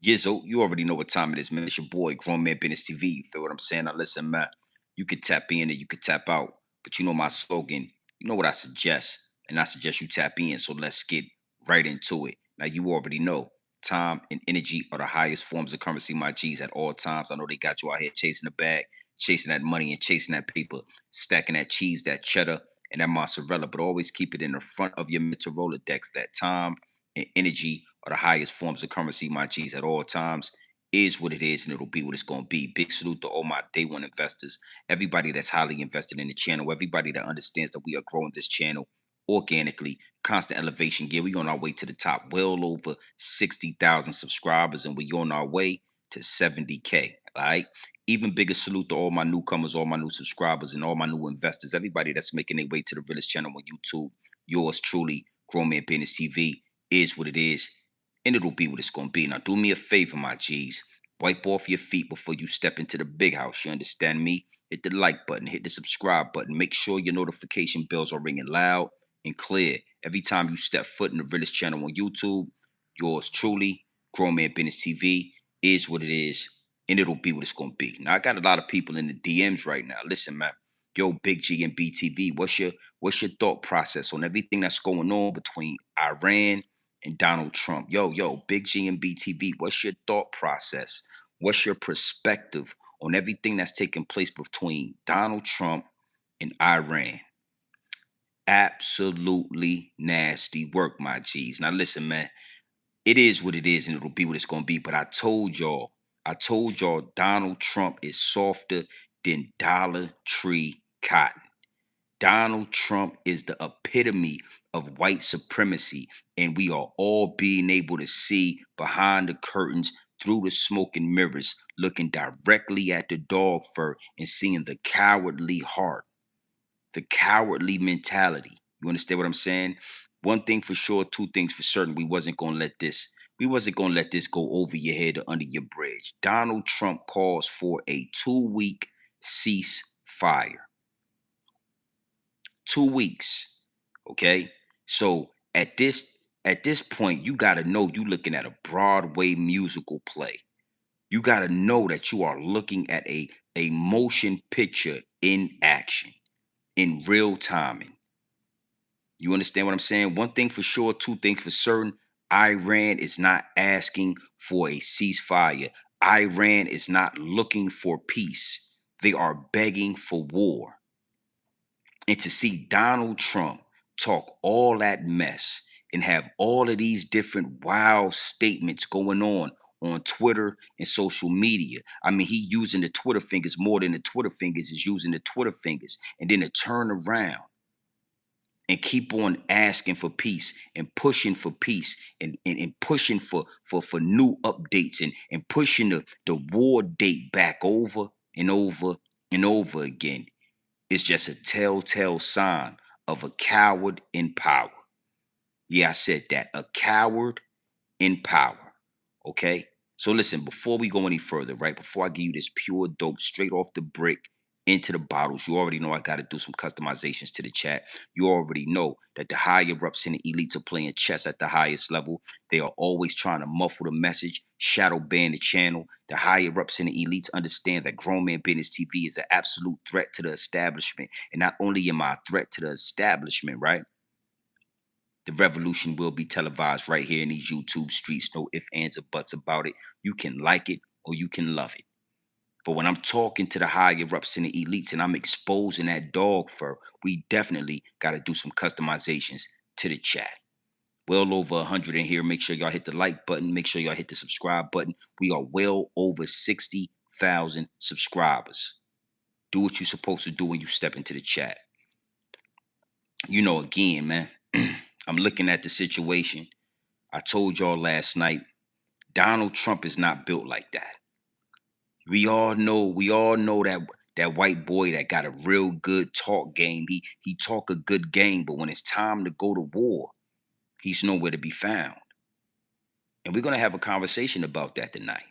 Yizzo, you already know what time it is, man. It's your boy, Grown Man Business TV. You feel what I'm saying? Now, listen, man, you could tap in or you could tap out. But you know my slogan. You know what I suggest. And I suggest you tap in. So let's get right into it. Now, you already know time and energy are the highest forms of currency, my G's, at all times. I know they got you out here chasing the bag, chasing that money and chasing that paper, stacking that cheese, that cheddar, and that mozzarella. But always keep it in the front of your mental Rolodex that time and energy are the highest forms of currency, my G's, at all times. Is what it is, and it'll be what it's going to be. Big salute to all my day one investors, everybody that's highly invested in the channel, everybody that understands that we are growing this channel organically, constant elevation gear. We on our way to the top, well over 60,000 subscribers, and we on our way to 70K. All right. Even bigger salute to all my newcomers, all my new subscribers, and all my new investors, everybody that's making their way to the Realest channel on YouTube. Yours truly, Grown Man Business TV, is what it is, and it'll be what it's going to be. Now, do me a favor, my G's. Wipe off your feet before you step into the big house. You understand me? Hit the like button, hit the subscribe button. Make sure your notification bells are ringing loud and clear every time you step foot in the Realest channel on YouTube. Yours truly, Grown Man Business TV, is what it is, and it'll be what it's going to be. Now, I got a lot of people in the DMs right now. Listen, man. Yo, Big G and BTV, what's your thought process on everything that's going on between Iran and Donald Trump? Yo, Big G and BTV, what's your thought process? What's your perspective on everything that's taking place between Donald Trump and Iran? Absolutely nasty work, my G's. Now listen, man, it is what it is and it'll be what it's going to be. But I told y'all Donald Trump is softer than Dollar Tree cotton. Donald Trump is the epitome of white supremacy, and we are all being able to see behind the curtains through the smoke and mirrors, looking directly at the dog fur and seeing the cowardly heart, the cowardly mentality. You understand what I'm saying? One thing for sure, two things for certain. We wasn't gonna let this go over your head or under your bridge. Donald Trump calls for a 2 week ceasefire. 2 weeks. Okay. So at this point, you gotta know you looking at a Broadway musical play. You gotta know that you are looking at a motion picture in action, in real timing. You understand what I'm saying? One thing for sure, two things for certain. Iran is not asking for a ceasefire. Iran is not looking for peace. They are begging for war. And to see Donald Trump talk all that mess and have all of these different wild statements going on Twitter and social media. I mean, he using the Twitter fingers more than the Twitter fingers is using the Twitter fingers. And then to turn around and keep on asking for peace and pushing for peace and pushing for new updates and pushing the war date back over and over and over again. It's just a telltale sign of a coward in power. Yeah, I said that. A coward in power. Okay? So listen, before we go any further, right? Before I give you this pure dope straight off the brick into the bottles, you already know I got to do some customizations to the chat. You already know that the higher ups and the elites are playing chess at the highest level. They are always trying to muffle the message, shadow ban the channel. The higher ups and the elites understand that Grown Man Business TV is an absolute threat to the establishment. And not only am I a threat to the establishment, right? The revolution will be televised right here in these YouTube streets. No ifs, ands, or buts about it. You can like it or you can love it. But when I'm talking to the higher ups and the elites and I'm exposing that dog fur, we definitely got to do some customizations to the chat. Well over 100 in here. Make sure y'all hit the like button. Make sure y'all hit the subscribe button. We are well over 60,000 subscribers. Do what you're supposed to do when you step into the chat. You know, again, man, I'm looking at the situation. I told y'all last night, Donald Trump is not built like that. We all know that white boy that got a real good talk game. He talk a good game, but when it's time to go to war, he's nowhere to be found. And we're gonna have a conversation about that tonight.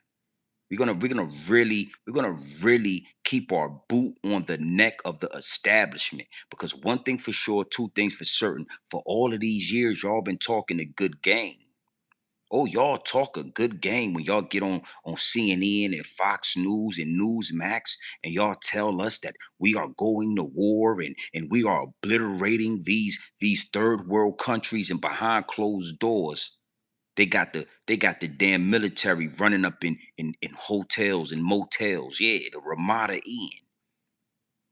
We're gonna really keep our boot on the neck of the establishment. Because one thing for sure, two things for certain, for all of these years, y'all been talking a good game. Oh, y'all talk a good game when y'all get on CNN and Fox News and Newsmax, and y'all tell us that we are going to war and we are obliterating these third world countries, and behind closed doors they got the damn military running up in hotels and motels. Yeah, the Ramada Inn.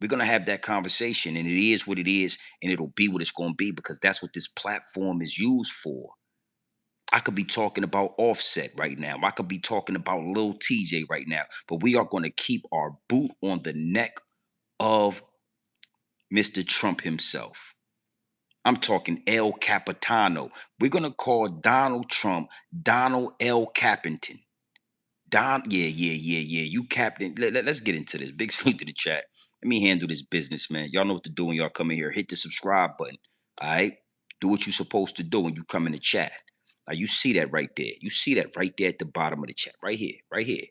We're gonna have that conversation, and it is what it is, and it'll be what it's gonna be because that's what this platform is used for. I could be talking about Offset right now. I could be talking about Lil TJ right now, but we are going to keep our boot on the neck of Mr. Trump himself. I'm talking El Capitano. We're going to call Donald Trump Donald L. Capington. Yeah. You captain. Let's get into this. Big salute to the chat. Let me handle this business, man. Y'all know what to do when y'all come in here. Hit the subscribe button. All right. Do what you're supposed to do when you come in the chat. Now you see that right there. You see that right there at the bottom of the chat. Right here. Right here.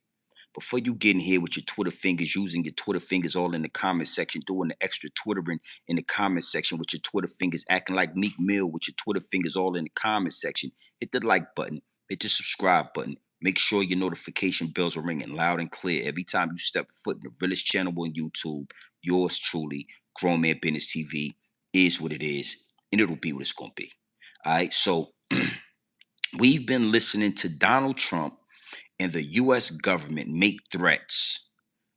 Before you get in here with your Twitter fingers, using your Twitter fingers all in the comment section, doing the extra Twittering in the comment section with your Twitter fingers, acting like Meek Mill with your Twitter fingers all in the comment section, hit the like button, hit the subscribe button. Make sure your notification bells are ringing loud and clear every time you step foot in the realest channel on YouTube. Yours truly, Grown Man Business TV, is what it is, and it'll be what it's going to be. All right, so we've been listening to Donald Trump and the US government make threats.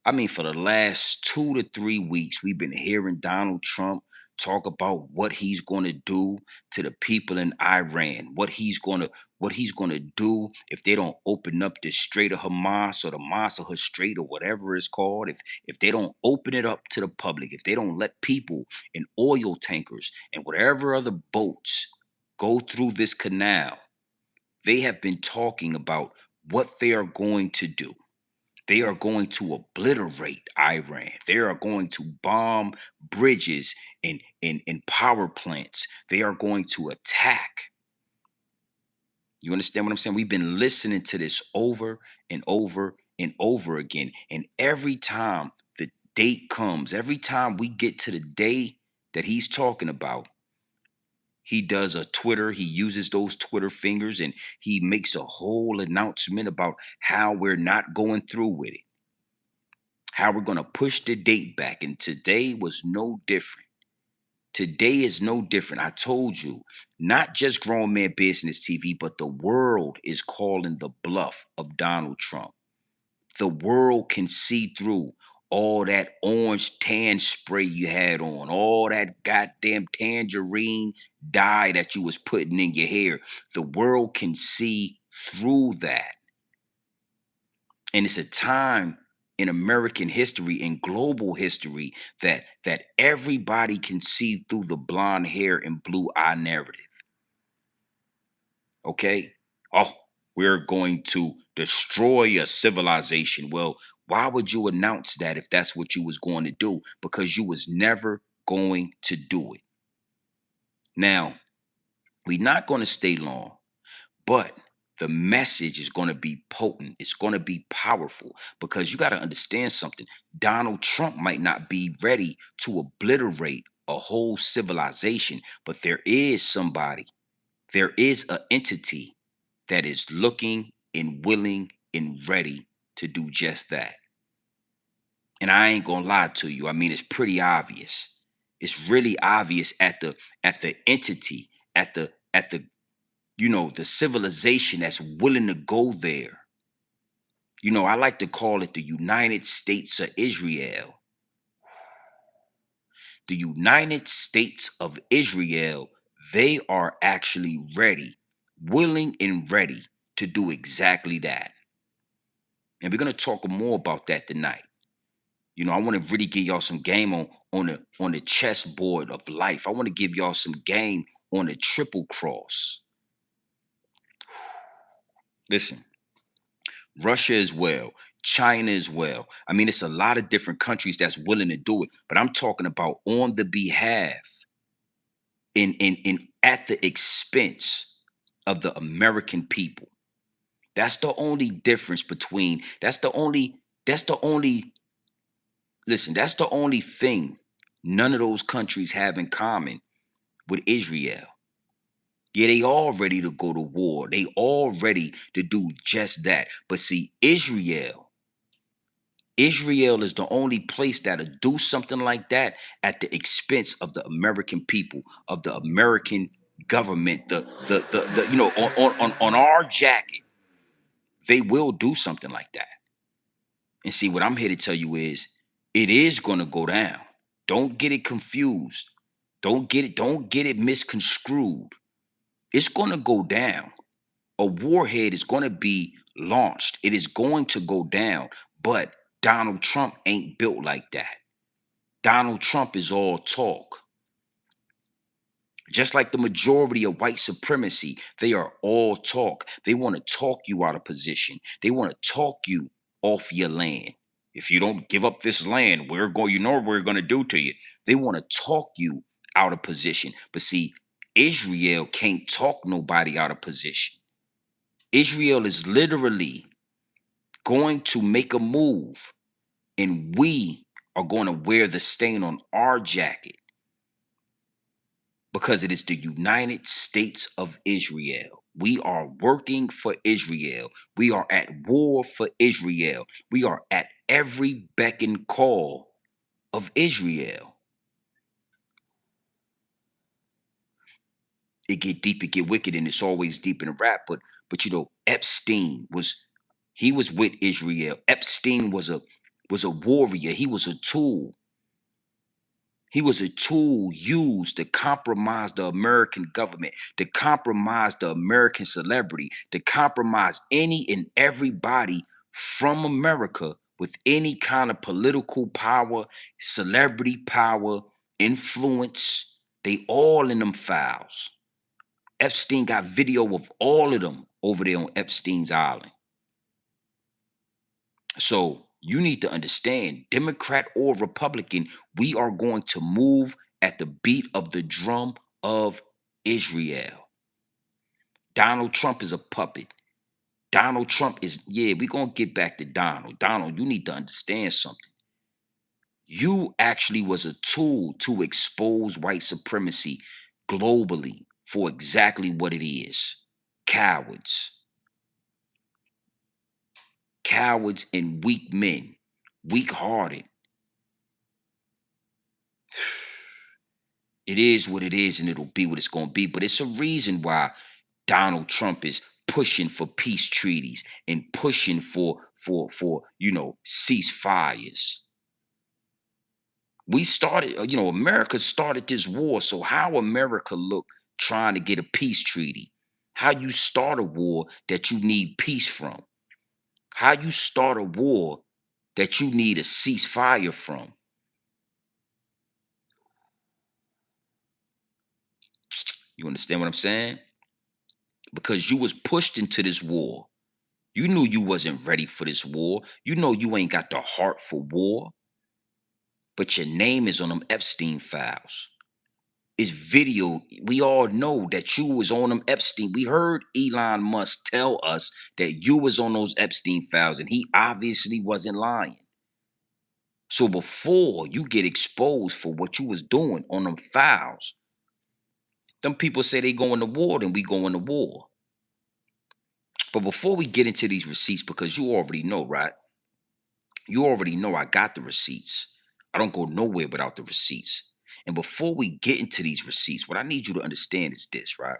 I mean, for the last 2 to 3 weeks, we've been hearing Donald Trump talk about what he's going to do to the people in Iran, what he's going to do if they don't open up the Strait of Hamas or the Massaha Strait or whatever it's called. If they don't open it up to the public, if they don't let people in oil tankers and whatever other boats go through this canal, they have been talking about what they are going to do. They are going to obliterate Iran. They are going to bomb bridges and power plants. They are going to attack. You understand what I'm saying? We've been listening to this over and over and over again. And every time the date comes, every time we get to the day that he's talking about, he does a Twitter, he uses those Twitter fingers and he makes a whole announcement about how we're not going through with it, how we're going to push the date back. And today was no different. Today is no different. I told you, not just Grown Man Business TV, but the world is calling the bluff of Donald Trump. The world can see through all that orange tan spray you had on, all that goddamn tangerine dye that you was putting in your hair. The world can see through that. And it's a time in American history and global history that everybody can see through the blonde hair and blue eye narrative. Okay? Oh, we're going to destroy a civilization. Well, why would you announce that if that's what you was going to do? Because you was never going to do it. Now, we're not going to stay long, but the message is going to be potent. It's going to be powerful because you got to understand something. Donald Trump might not be ready to obliterate a whole civilization, but there is somebody, there is an entity that is looking and willing and ready to do just that. And I ain't gonna lie to you. I mean, it's pretty obvious. It's really obvious at the entity, at the the civilization that's willing to go there. I like to call it the United States of Israel. The United States of Israel, they are actually ready, willing and ready to do exactly that. And we're gonna talk more about that tonight. I want to really give y'all some game on the chessboard of life. I want to give y'all some game on the triple cross. Listen, Russia as well, China as well. I mean, it's a lot of different countries that's willing to do it, but I'm talking about on the behalf in at the expense of the American people. That's the only difference between that's the only listen, that's the only thing none of those countries have in common with Israel. Yeah, they all ready to go to war. They all ready to do just that. But see, Israel is the only place that'll do something like that at the expense of the American people, of the American government, the you know, on our jacket, they will do something like that. And see, what I'm here to tell you is it is gonna go down. Don't get it confused. Don't get it misconstrued. It's gonna go down. A warhead is gonna be launched. It is going to go down. But Donald Trump ain't built like that. Donald Trump is all talk. Just like the majority of white supremacy, they are all talk. They want to talk you out of position. They want to talk you off your land. If you don't give up this land, we're going, you know what we're going to do to you. They want to talk you out of position. But see, Israel can't talk nobody out of position. Israel is literally going to make a move, and we are going to wear the stain on our jacket because it is the United States of Israel. We are working for Israel. We are at war for Israel. We are at every beck and call of Israel. It get deep, it get wicked, and it's always deep in the rap. But you know, Epstein was he was with Israel. Epstein was a warrior. He was a tool. He was a tool used to compromise the American government, to compromise the American celebrity, to compromise any and everybody from America with any kind of political power, celebrity power, influence. They all in them files. Epstein got video of all of them over there on Epstein's Island. So you need to understand, Democrat or Republican, we are going to move at the beat of the drum of Israel. Donald Trump is a puppet. Donald Trump is, yeah, we're going to get back to Donald. Donald, you need to understand something. You actually was a tool to expose white supremacy globally for exactly what it is. Cowards. Cowards and weak men. Weak-hearted. It is what it is, and it'll be what it's going to be. But it's a reason why Donald Trump is pushing for peace treaties and pushing for ceasefires. We started, America started this war. So how America look trying to get a peace treaty? How you start a war that you need peace from? How you start a war that you need a ceasefire from? You understand what I'm saying? Because you was pushed into this war. You knew you wasn't ready for this war. You know you ain't got the heart for war. But your name is on them Epstein files. It's video. We all know that you was on them Epstein. We heard Elon Musk tell us that you was on those Epstein files, and he obviously wasn't lying. So before you get exposed for what you was doing on them files, them people say they going to war, then we going to war. But before we get into these receipts, because you already know, right? You already know I got the receipts. I don't go nowhere without the receipts. And before we get into these receipts, what I need you to understand is this, right?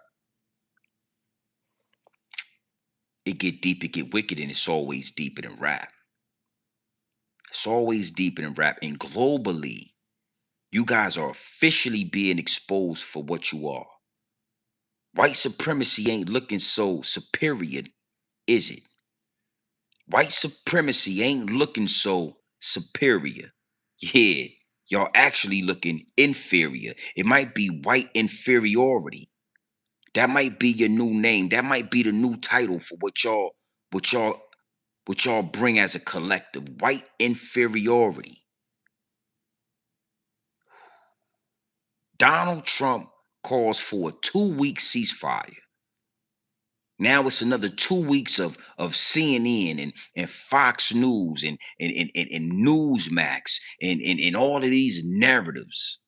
It get deep, it get wicked, and it's always deeper than rap. It's always deeper than rap. And globally, you guys are officially being exposed for what you are. White supremacy ain't looking so superior, is it? White supremacy ain't looking so superior. Yeah, y'all actually looking inferior. It might be white inferiority. That might be your new name. That might be the new title for what y'all, what y'all bring as a collective. White inferiority. Donald Trump calls for a 2-week ceasefire. Now it's another 2 weeks of CNN and Fox News and Newsmax and all of these narratives.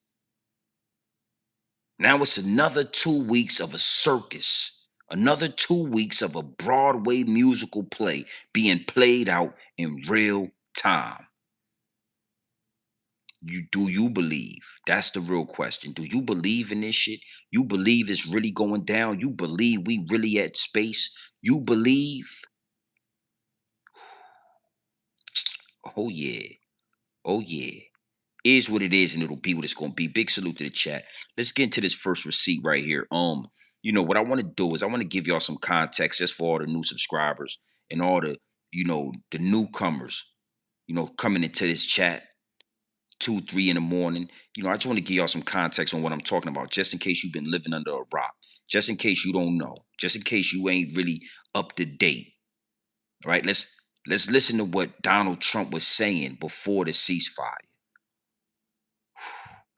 Now it's another 2 weeks of a circus, another 2 weeks of a Broadway musical play being played out in real time. Do you believe? That's the real question. Do you believe in this shit? You believe it's really going down? You believe we really at space? You believe? Oh yeah. Oh yeah. Is what it is, and it'll be what it's gonna be. Big salute to the chat. Let's get into this first receipt right here. What I want to do is I want to give y'all some context just for all the new subscribers and all the newcomers, coming into this chat 2, 3 in the morning. I just want to give y'all some context on what I'm talking about, just in case you've been living under a rock, just in case you don't know, just in case you ain't really up to date. All right, let's listen to what Donald Trump was saying before the ceasefire.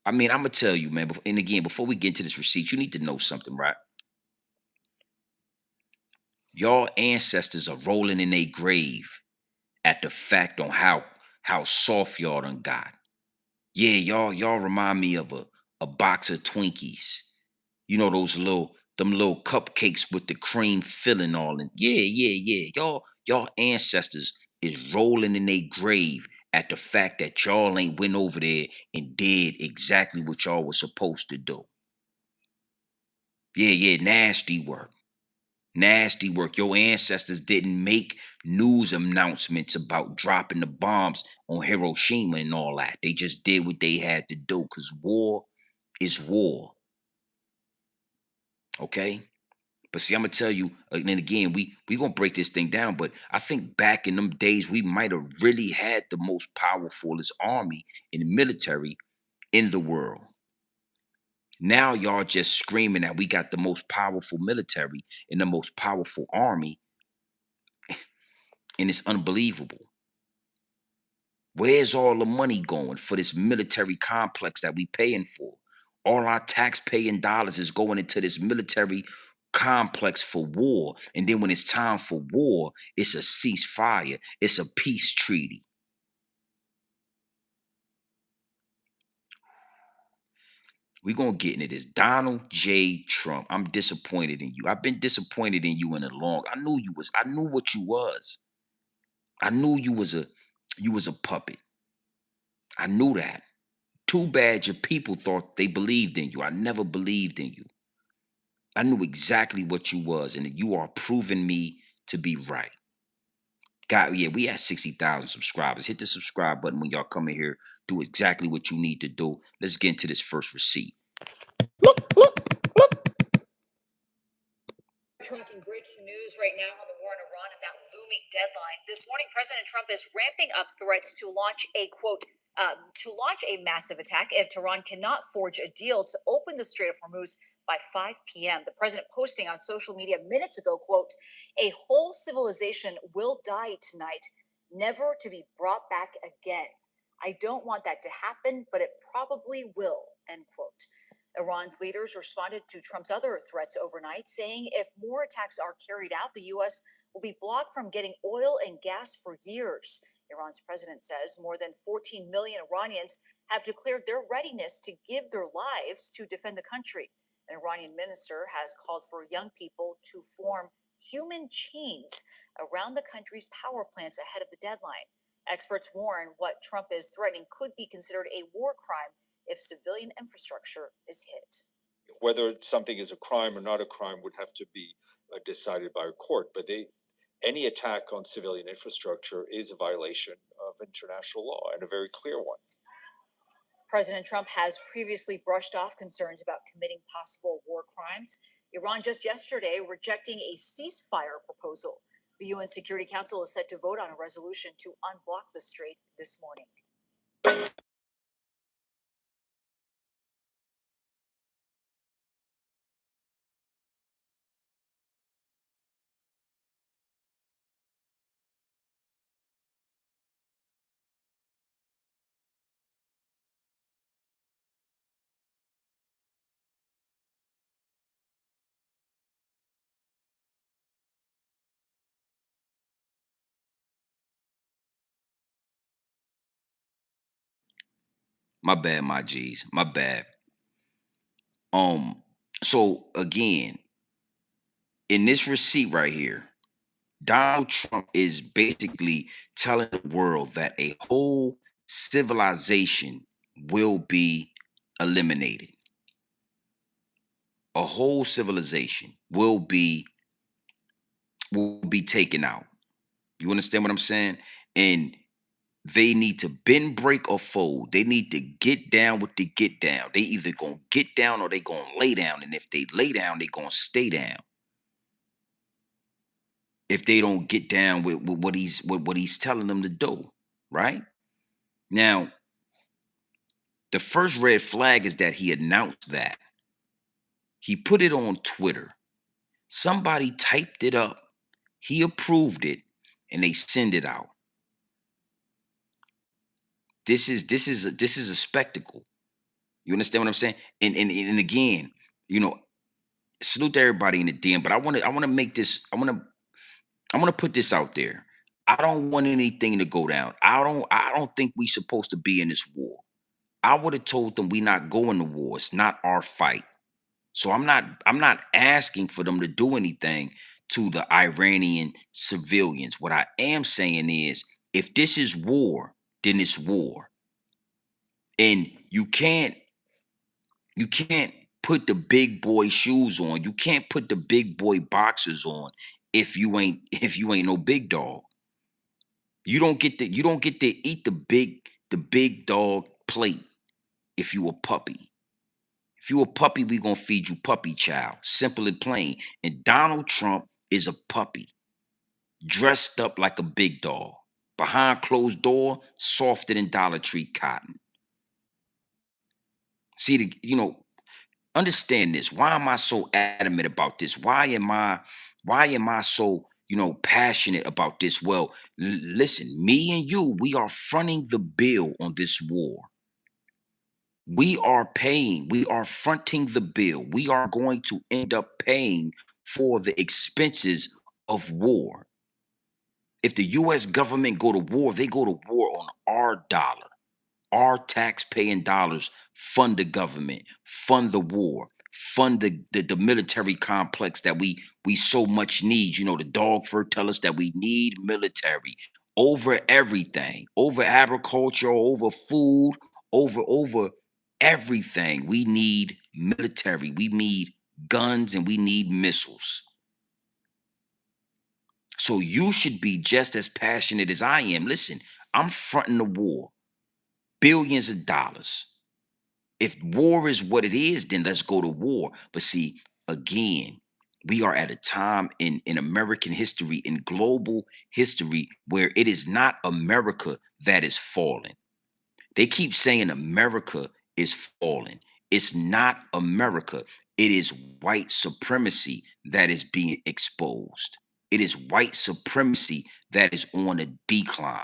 I mean, I'm gonna tell you, man. And again, before we get into this receipt, you need to know something, right? Your ancestors are rolling in their grave at the fact on how soft y'all done got. Yeah, y'all remind me of a box of Twinkies. Those little cupcakes with the cream filling all in. Yeah, yeah, yeah. Y'all ancestors is rolling in their grave at the fact that y'all ain't went over there and did exactly what y'all was supposed to do. Yeah, yeah, nasty work. Nasty work. Your ancestors didn't make news announcements about dropping the bombs on Hiroshima and all that. They just did what they had to do because war is war. Okay? But see, I'm gonna tell you, and then again, we gonna break this thing down. But I think back in them days, we might have really had the most powerfulest army in the military in the world. Now y'all just screaming that we got the most powerful military and the most powerful army, and it's unbelievable. Where's all the money going for this military complex that we paying for? All our tax paying dollars is going into this military complex for war. And then when it's time for war, it's a ceasefire. It's a peace treaty. We're gonna get into this. Donald J. Trump. I'm disappointed in you. I've been disappointed in you in a long. I knew what you was. I knew you was a puppet. I knew that. Too bad your people thought they believed in you. I never believed in you. I knew exactly what you was, and you are proving me to be right. God, yeah, we at 60,000 subscribers. Hit the subscribe button when y'all come in here. Do exactly what you need to do. Let's get into this first receipt. Tracking breaking news right now on the war in Iran and that looming deadline. This morning, President Trump is ramping up threats to launch a quote, to launch a massive attack if Tehran cannot forge a deal to open the Strait of Hormuz by 5 p.m. The president posting on social media minutes ago, quote, a whole civilization will die tonight, never to be brought back again. I don't want that to happen, but it probably will, end quote. Iran's leaders responded to Trump's other threats overnight, saying if more attacks are carried out, the U.S. will be blocked from getting oil and gas for years. Iran's president says more than 14 million Iranians have declared their readiness to give their lives to defend the country. An Iranian minister has called for young people to form human chains around the country's power plants ahead of the deadline. Experts warn what Trump is threatening could be considered a war crime if civilian infrastructure is hit. Whether something is a crime or not a crime would have to be decided by a court. But any attack on civilian infrastructure is a violation of international law, and a very clear one. President Trump has previously brushed off concerns about committing possible war crimes. Iran just yesterday rejecting a ceasefire proposal. The UN Security Council is set to vote on a resolution to unblock the strait this morning. My bad, my G's. My bad. Um, so again, in this receipt right here, Donald Trump is basically telling the world that a whole civilization will be eliminated. A whole civilization will be taken out. You understand what I'm saying? And they need to bend, break, or fold. They need to get down with the get down. They either gonna get down or they gonna lay down. And if they lay down, they gonna stay down. If they don't get down with what he's telling them to do, right? Now, the first red flag is that he announced that. He put it on Twitter. Somebody typed it up. He approved it, and they send it out. This is a spectacle. You understand what I'm saying? And again, you know, salute to everybody in the DM. But I want to make this. I want to put this out there. I don't want anything to go down. I don't think we supposed to be in this war. I would have told them we not going to war. It's not our fight. So I'm not asking for them to do anything to the Iranian civilians. What I am saying is if this is war, then it's war. And you can't put the big boy shoes on. You can't put the big boy boxers on if you ain't no big dog. You don't get to eat the big dog plate if you a puppy. If you a puppy, we gonna feed you puppy chow. Simple and plain. And Donald Trump is a puppy, dressed up like a big dog. Behind closed door, softer than Dollar Tree cotton. See understand this. Why am I so adamant about this? Why am I so passionate about this? Well, listen, me and you, we are fronting the bill on this war. We are fronting the bill. We are going to end up paying for the expenses of war. If the US government go to war, they go to war on our dollar. Our tax-paying dollars fund the government, fund the war, fund the military complex that we so much need. The dog fur tell us that we need military over everything, over agriculture, over food, over everything. We need military. We need guns and we need missiles. So you should be just as passionate as I am. Listen, I'm fronting the war, billions of dollars. If war is what it is, then let's go to war. But see, again, we are at a time in American history, in global history, where it is not America that is falling. They keep saying America is falling. It's not America. It is white supremacy that is being exposed. It is white supremacy that is on a decline.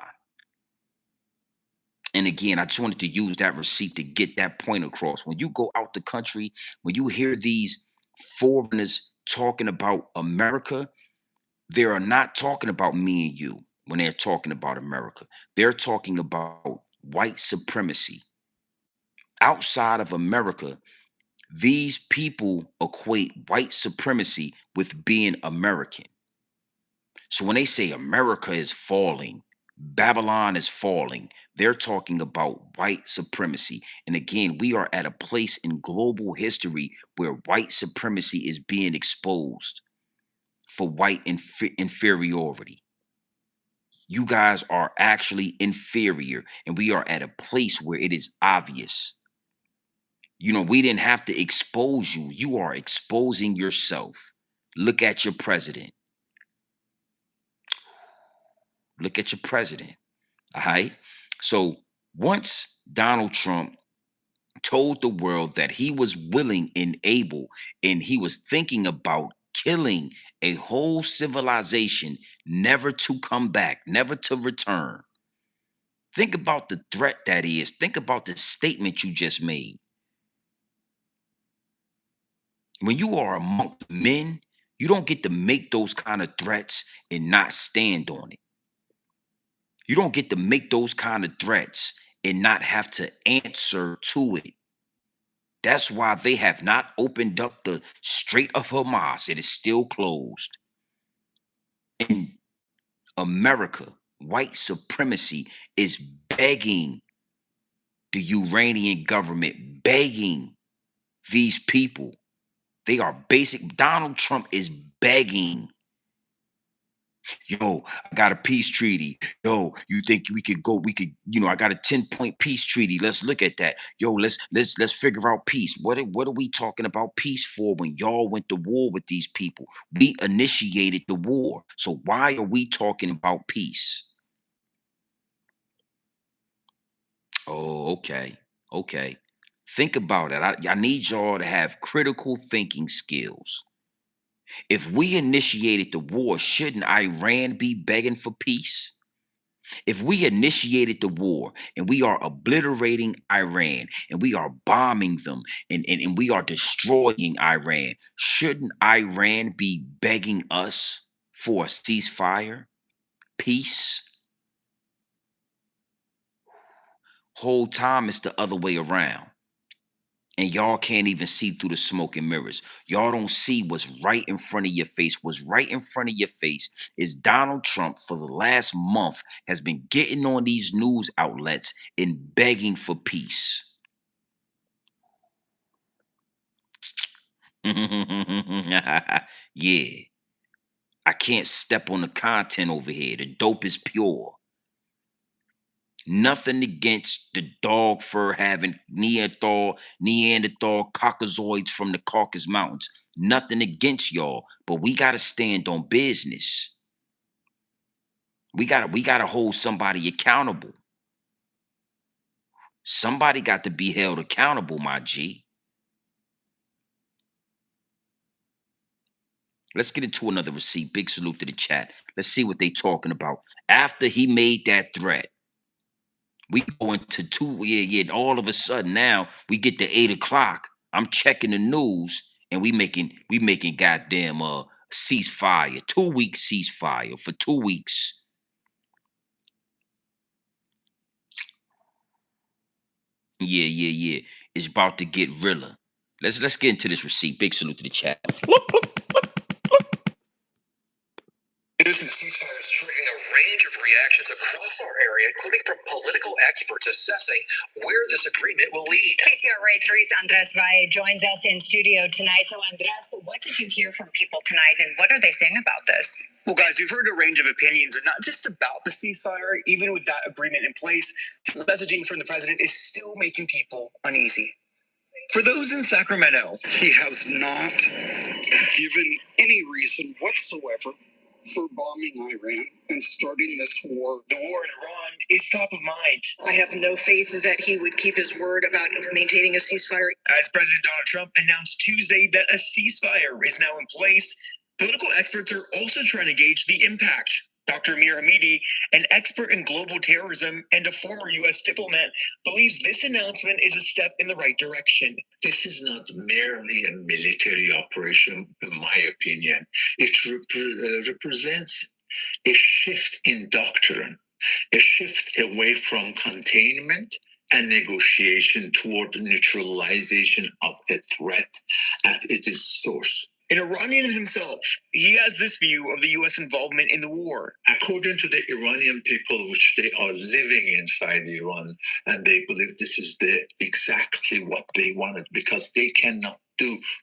And again, I just wanted to use that receipt to get that point across. When you go out the country, when you hear these foreigners talking about America, they are not talking about me and you when they're talking about America. They're talking about white supremacy. Outside of America, these people equate white supremacy with being American. So when they say America is falling, Babylon is falling, they're talking about white supremacy. And again, we are at a place in global history where white supremacy is being exposed for white inferiority. You guys are actually inferior, and we are at a place where it is obvious. We didn't have to expose you. You are exposing yourself. Look at your president. Look at your president. All right. So once Donald Trump told the world that he was willing and able and he was thinking about killing a whole civilization, never to come back, never to return. Think about the threat that is. Think about the statement you just made. When you are amongst men, you don't get to make those kind of threats and not stand on it. You don't get to make those kind of threats and not have to answer to it. That's why they have not opened up the Strait of Hamas. It is still closed. In America, white supremacy is begging the Iranian government, begging these people. They are basic. Donald Trump is begging. Yo, I got a peace treaty. Yo, you think we could go? We could, I got a 10-point peace treaty. Let's look at that. Yo, let's figure out peace. What are we talking about peace for when y'all went to war with these people? We initiated the war. So why are we talking about peace? Oh, okay. Okay. Think about it. I need y'all to have critical thinking skills. If we initiated the war, shouldn't Iran be begging for peace? If we initiated the war and we are obliterating Iran and we are bombing them and we are destroying Iran, shouldn't Iran be begging us for a ceasefire, peace? Whole time it's the other way around. And y'all can't even see through the smoke and mirrors. Y'all don't see what's right in front of your face. What's right in front of your face is Donald Trump for the last month has been getting on these news outlets and begging for peace. Yeah. I can't step on the content over here. The dope is pure. Nothing against the dog fur having Neanderthal Caucasoids from the Caucasus Mountains. Nothing against y'all, but we gotta stand on business. We gotta hold somebody accountable. Somebody got to be held accountable, my G. Let's get into another receipt. Big salute to the chat. Let's see what they talking about. After he made that threat, we go into and all of a sudden now we get to 8 o'clock. I'm checking the news and we making goddamn ceasefire, 2 week ceasefire for 2 weeks. Yeah. It's about to get realer. Let's get into this receipt. Big salute to the chat. News and ceasefire is triggering a range of reactions across our area, including from political experts assessing where this agreement will lead. KCRA 3's Andres Valle joins us in studio tonight. So, Andres, what did you hear from people tonight, and what are they saying about this? Well, guys, we've heard a range of opinions, and not just about the ceasefire. Even with that agreement in place, the messaging from the president is still making people uneasy. For those in Sacramento, he has not given any reason whatsoever for bombing Iran and starting this war. The war in Iran is top of mind. I have no faith that he would keep his word about maintaining a ceasefire. As President Donald Trump announced Tuesday that a ceasefire is now in place, political experts are also trying to gauge the impact. Dr. Amir Hamidi, an expert in global terrorism and a former U.S. diplomat, believes this announcement is a step in the right direction. This is not merely a military operation, in my opinion. It represents a shift in doctrine, a shift away from containment and negotiation toward neutralization of a threat at its source. An Iranian himself, he has this view of the U.S. involvement in the war. According to the Iranian people, which they are living inside Iran, and they believe this is exactly what they wanted, because they cannot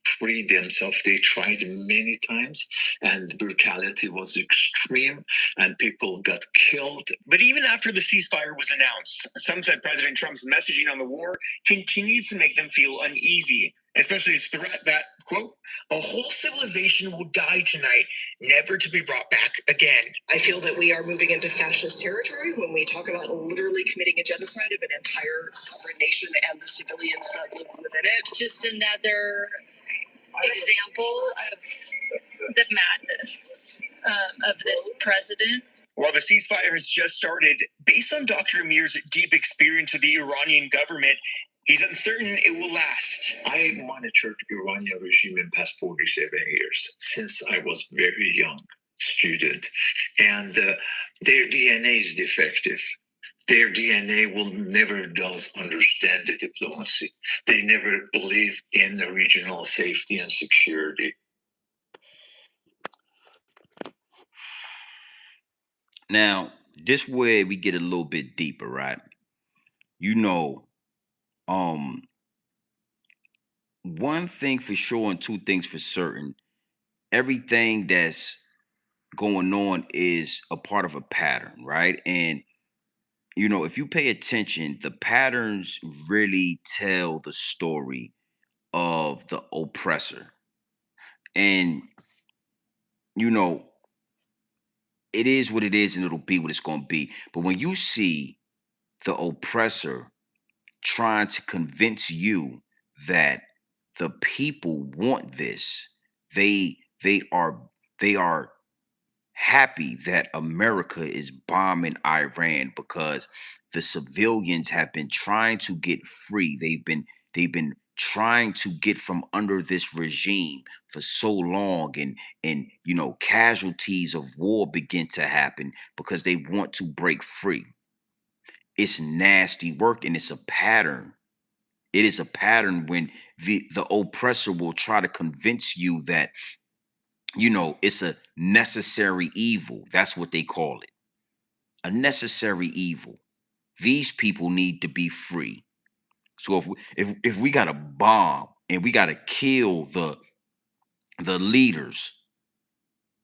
free themselves. They tried many times, and brutality was extreme, and people got killed. But even after the ceasefire was announced, some said President Trump's messaging on the war continues to make them feel uneasy, especially his threat that, quote, a whole civilization will die tonight, never to be brought back again. I feel that we are moving into fascist territory when we talk about literally committing a genocide of an entire sovereign nation and the civilians that live within it. Just another example of the madness of this president. While the ceasefire has just started, based on Dr. Amir's deep experience with the Iranian government, he's uncertain it will last. I monitored the Iranian regime in past 47 years, since I was very young student, and their DNA is defective. Their DNA will never does understand the diplomacy. They never believe in the regional safety and security. Now, this where we get a little bit deeper, right? You know, um, one thing for sure and two things for certain. Everything that's going on is a part of a pattern, right? And if you pay attention, the patterns really tell the story of the oppressor. And you know, it is what it is and it'll be what it's going to be. But when you see the oppressor trying to convince you that the people want this, they they are happy that America is bombing Iran because the civilians have been trying to get free. They've been trying to get from under this regime for so long, and casualties of war begin to happen because they want to break free. It's nasty work and it's a pattern. It is a pattern when the oppressor will try to convince you that it's a necessary evil. That's what they call it. A necessary evil. These people need to be free. So if we got to bomb and we got to kill the leaders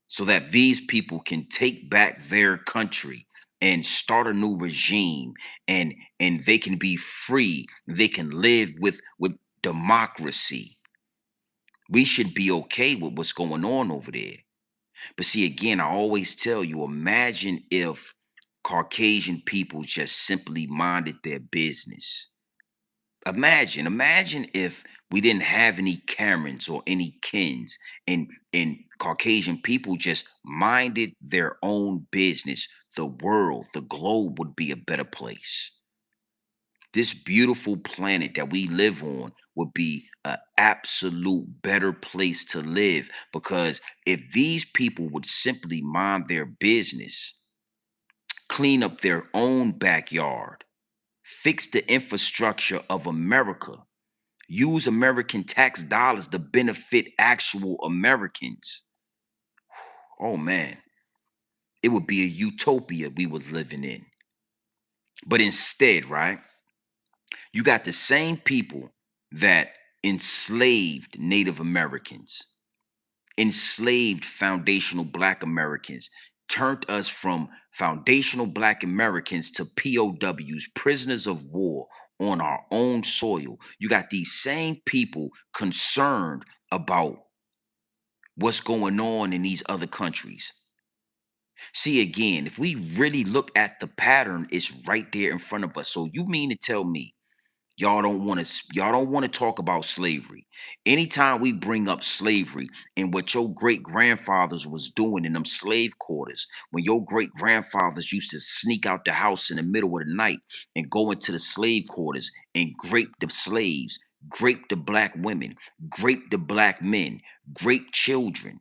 so that these people can take back their country and start a new regime, and they can be free, they can live with democracy, we should be okay with what's going on over there. But see, again, I always tell you, imagine if Caucasian people just simply minded their business. Imagine if we didn't have any Karens or any Kens, and Caucasian people just minded their own business. The world, the globe would be a better place. This beautiful planet that we live on would be an absolute better place to live, because if these people would simply mind their business, clean up their own backyard, fix the infrastructure of America, use American tax dollars to benefit actual Americans, oh man, it would be a utopia we were living in. But instead, right, you got the same people that enslaved Native Americans, enslaved foundational Black Americans, turned us from foundational Black Americans to POWs, prisoners of war, on our own soil. You got these same people concerned about what's going on in these other countries. See, again, if we really look at the pattern, it's right there in front of us. So you mean to tell me y'all don't want to talk about slavery? Anytime we bring up slavery and what your great grandfathers was doing in them slave quarters, when your great grandfathers used to sneak out the house in the middle of the night and go into the slave quarters and grape the slaves, grape the Black women, grape the Black men, grape children,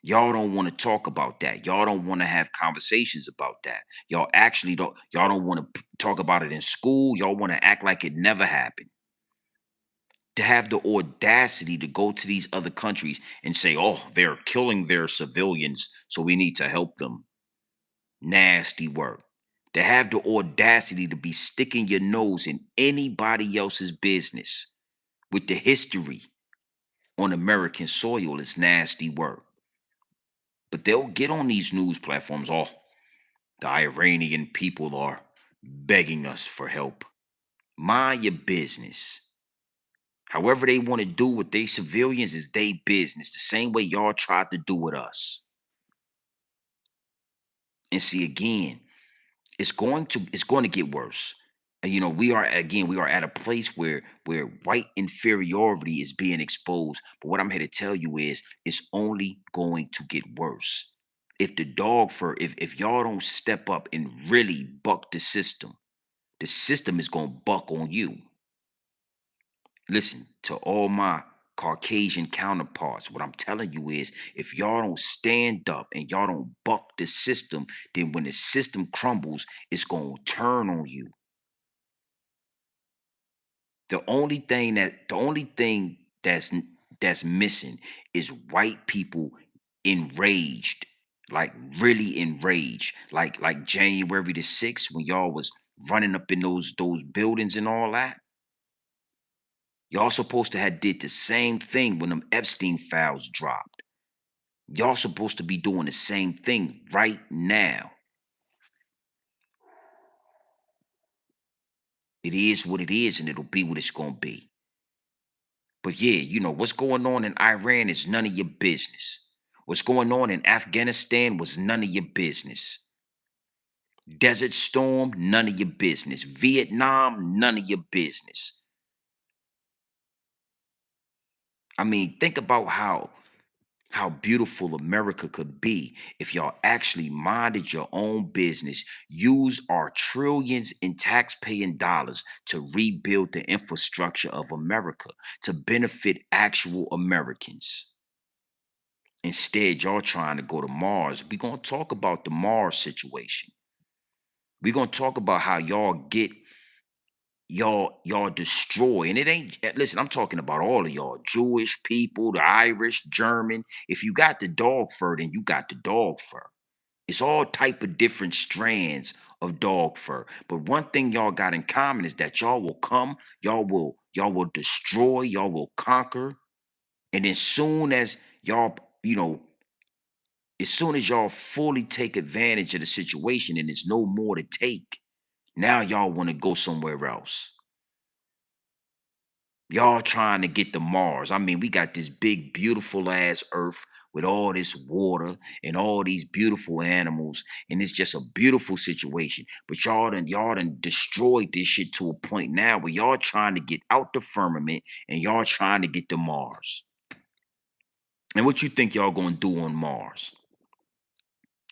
y'all don't want to talk about that. Y'all don't want to have conversations about that. Y'all don't want to talk about it in school. Y'all want to act like it never happened. To have the audacity to go to these other countries and say, "Oh, they're killing their civilians, so we need to help them." Nasty work. To have the audacity to be sticking your nose in anybody else's business with the history on American soil is nasty work. But they'll get on these news platforms. Oh, the Iranian people are begging us for help. Mind your business. However they want to do with their civilians is their business. The same way y'all tried to do with us. And see, again, it's going to get worse. And we are at a place where white inferiority is being exposed. But what I'm here to tell you is it's only going to get worse. If the dog fur, if y'all don't step up and really buck the system is gonna buck on you. Listen to all my Caucasian counterparts. What I'm telling you is, if y'all don't stand up and y'all don't buck the system, then when the system crumbles, it's going to turn on you. The only thing that's missing is white people enraged, like really enraged, like January the 6th when y'all was running up in those buildings and all that. Y'all supposed to have did the same thing when them Epstein files dropped. Y'all supposed to be doing the same thing right now. It is what it is, and it'll be what it's gonna be. But yeah, what's going on in Iran is none of your business. What's going on in Afghanistan was none of your business. Desert Storm, none of your business. Vietnam, none of your business. I mean, think about how beautiful America could be if y'all actually minded your own business, use our trillions in tax-paying dollars to rebuild the infrastructure of America to benefit actual Americans. Instead, y'all trying to go to Mars. We're going to talk about the Mars situation. We're going to talk about how y'all get y'all destroy. And it ain't, listen, I'm talking about all of y'all, Jewish people, the Irish, German. If you got the dog fur, then you got the dog fur. It's all type of different strands of dog fur. But one thing y'all got in common is that y'all will come, y'all will destroy, y'all will conquer. And as soon as y'all, as soon as y'all fully take advantage of the situation and there's no more to take, now y'all want to go somewhere else. Y'all trying to get to Mars. I mean, we got this big, beautiful ass Earth with all this water and all these beautiful animals, and it's just a beautiful situation. But y'all done destroyed this shit to a point now where y'all trying to get out the firmament and y'all trying to get to Mars. And what you think y'all gonna do on Mars?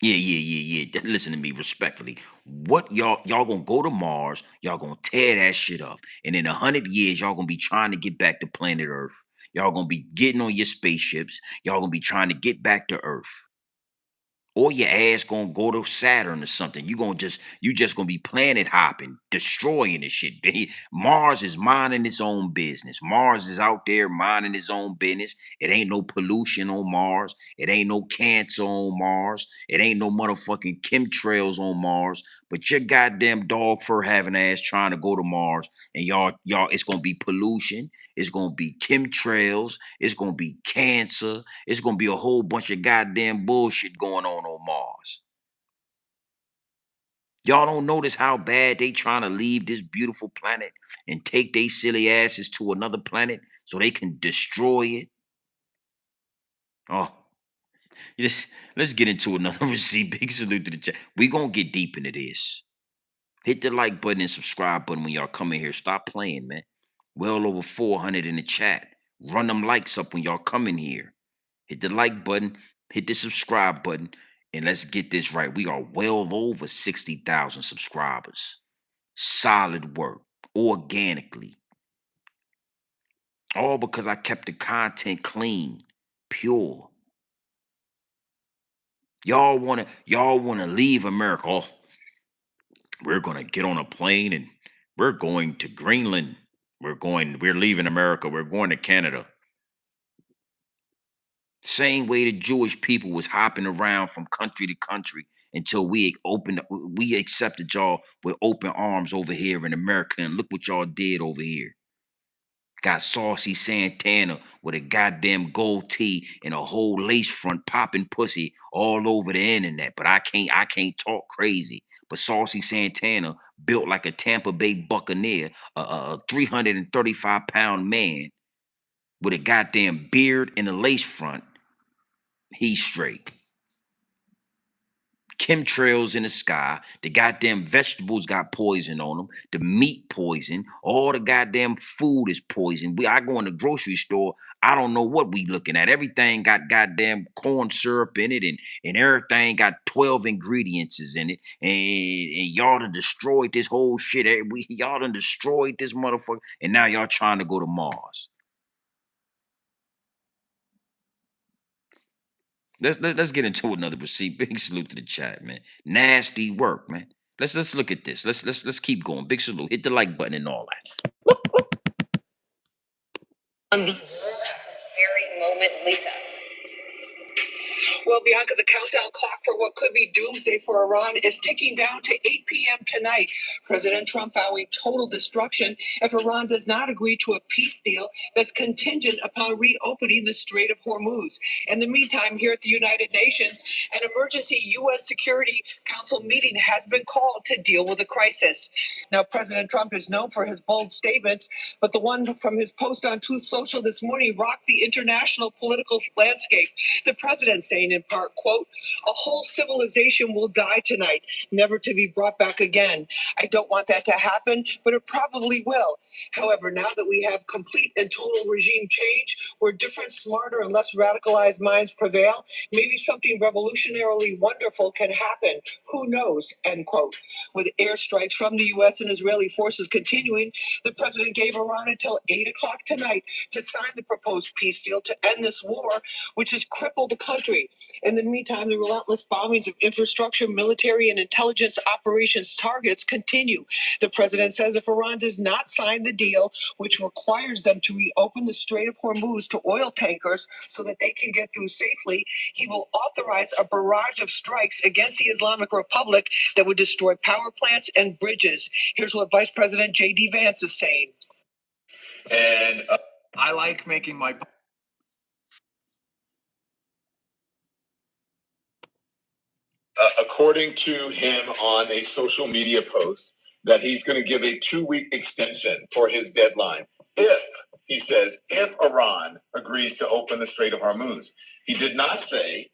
Yeah. Listen to me respectfully. What y'all gonna go to Mars? Y'all gonna tear that shit up, and in 100 years, y'all gonna be trying to get back to planet Earth. Y'all gonna be getting on your spaceships. Y'all gonna be trying to get back to Earth. Or your ass gonna go to Saturn or something. You just gonna be planet hopping, destroying this shit. Mars is minding its own business. Mars is out there minding its own business. It ain't no pollution on Mars. It ain't no cancer on Mars. It ain't no motherfucking chemtrails on Mars. But your goddamn dog fur having ass trying to go to Mars, and y'all, it's gonna be pollution. It's gonna be chemtrails. It's gonna be cancer. It's gonna be a whole bunch of goddamn bullshit going on Mars. Y'all don't notice how bad they trying to leave this beautiful planet and take they silly asses to another planet so they can destroy it. Oh, let's get into another receipt. Big salute to the chat. We gonna get deep into this. Hit the like button and subscribe button when y'all come in here. Stop playing, man. Well over 400 in the chat. Run them likes up when y'all come in here. Hit the like button, hit the subscribe button, and let's get this right. We are well over 60,000 subscribers. Solid work, organically. All because I kept the content clean, pure. Y'all wanna leave America. Oh, we're gonna get on a plane and we're going to Greenland. We're leaving America. We're going to Canada. Same way the Jewish people was hopping around from country to country until we accepted y'all with open arms over here in America, and look what y'all did over here. Got Saucy Santana with a goddamn gold tee and a whole lace front popping pussy all over the internet. But I can't talk crazy. But Saucy Santana, built like a Tampa Bay Buccaneer, a 335-pound man with a goddamn beard and a lace front, he's straight. Chemtrails in the sky. The goddamn vegetables got poison on them. The meat poison. All the goddamn food is poison. I go in the grocery store. I don't know what we looking at. Everything got goddamn corn syrup in it, and everything got 12 ingredients in it. And y'all done destroyed this whole shit. Y'all done destroyed this motherfucker. And now y'all trying to go to Mars. Let's get into another receipt. Big salute to the chat, man. Nasty work, man. Let's look at this. Let's keep going. Big salute. Hit the like button and all that. On the this very moment, Lisa. Well, Bianca, the countdown clock for what could be doomsday for Iran is ticking down to 8 p.m. tonight. President Trump vowing total destruction if Iran does not agree to a peace deal that's contingent upon reopening the Strait of Hormuz. In the meantime, here at the United Nations, an emergency UN Security Council meeting has been called to deal with the crisis. Now, President Trump is known for his bold statements, but the one from his post on Truth Social this morning rocked the international political landscape. The president saying in part, quote, "A whole civilization will die tonight, never to be brought back again. I don't want that to happen, but it probably will. However, now that we have complete and total regime change, where different, smarter, and less radicalized minds prevail, maybe something revolutionarily wonderful can happen. Who knows?" End quote. With airstrikes from the U.S. and Israeli forces continuing, the president gave Iran until 8 o'clock tonight to sign the proposed peace deal to end this war, which has crippled the country. In the meantime, the relentless bombings of infrastructure, military, and intelligence operations targets continue. The president says if Iran does not sign the deal, which requires them to reopen the Strait of Hormuz to oil tankers so that they can get through safely, he will authorize a barrage of strikes against the Islamic Republic that would destroy power plants and bridges. Here's what Vice President J.D. Vance is saying. And I like making my according to him on a social media post, that he's going to give a 2-week extension for his deadline. He says, if Iran agrees to open the Strait of Hormuz. He did not say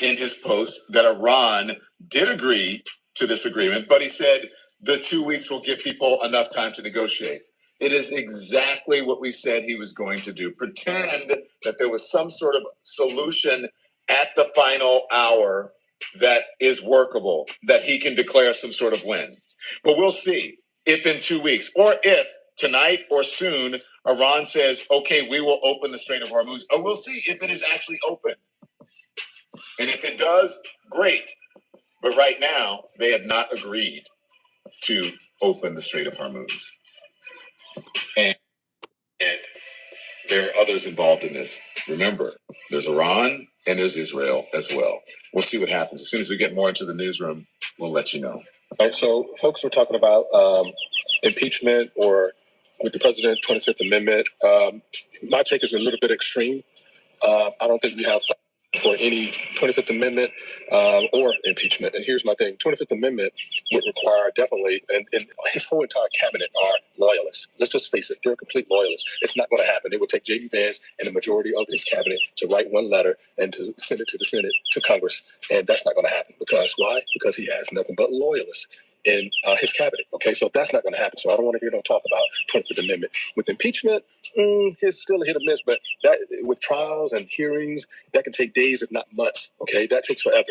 in his post that Iran did agree to this agreement, but he said the 2 weeks will give people enough time to negotiate. It is exactly what we said he was going to do. Pretend that there was some sort of solution at the final hour that is workable, that he can declare some sort of win. But we'll see if in 2 weeks, or if tonight or soon, Iran says, okay, we will open the Strait of Hormuz, or we'll see if it is actually open. And if it does, great. But right now, they have not agreed to open the Strait of Hormuz. And there are others involved in this. Remember, there's Iran and there's Israel as well. We'll see what happens. As soon as we get more into the newsroom, we'll let you know. All right, so folks were talking about impeachment or with the president, 25th Amendment. My take is a little bit extreme. I don't think we have for any 25th Amendment or impeachment. And here's my thing. 25th Amendment would require definitely, and his whole entire cabinet are loyalists. Let's just face it, they're complete loyalists. It's not going to happen. It would take J.D. Vance and the majority of his cabinet to write one letter and to send it to the Senate, to Congress. And that's not going to happen. Because why? Because he has nothing but loyalists in his cabinet. Okay, so that's not going to happen. So I don't want to hear no talk about 25th Amendment. With impeachment, it's still a hit or miss, but that with trials and hearings, that can take days, if not months. Okay, that takes forever.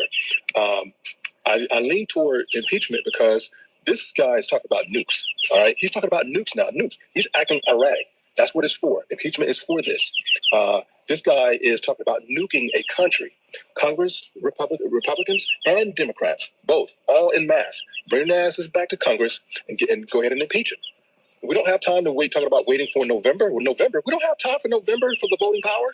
I lean toward impeachment because this guy is talking about nukes. All right, he's talking about nukes now. Nukes. He's acting erratic. That's what it's for. Impeachment is for this. This guy is talking about nuking a country. Congress, Republicans, and Democrats, both, all in mass. Bring their asses back to Congress and go ahead and impeach him. We don't have time to wait, talking about waiting for November. Well, November, we don't have time for November for the voting power.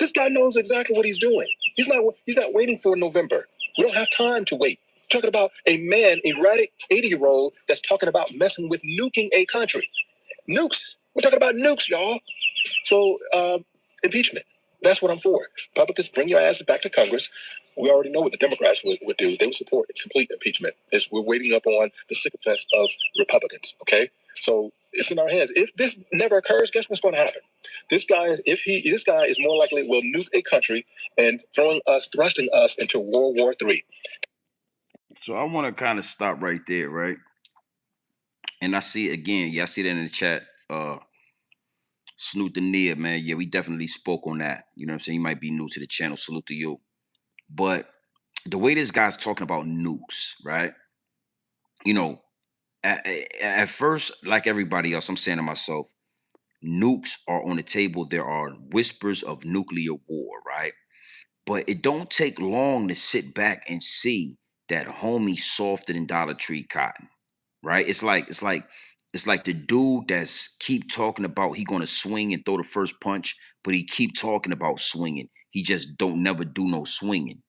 This guy knows exactly what he's doing. He's not waiting for November. We don't have time to wait. We're talking about a man, erratic 80-year-old that's talking about messing with nuking a country. Nukes. We're talking about nukes, y'all. So, impeachment. That's what I'm for. Republicans, bring your asses back to Congress. We already know what the Democrats would do. They would support complete impeachment. We're waiting up on the sycophants of Republicans, okay? So it's in our hands. If this never occurs, guess what's going to happen? This guy is more likely will nuke a country and thrusting us into World War III. So I want to kind of stop right there, right? And I see it again. Yeah, I see that in the chat. Salute to Nia, man. Yeah, we definitely spoke on that. You know what I'm saying? You might be new to the channel. Salute to you. But the way this guy's talking about nukes, right? You know, at first, like everybody else, I'm saying to myself, nukes are on the table. There are whispers of nuclear war, right? But it don't take long to sit back and see that homie softer than Dollar Tree cotton, right? It's like the dude that's keep talking about he gonna swing and throw the first punch, but he keep talking about swinging. He just don't never do no swinging.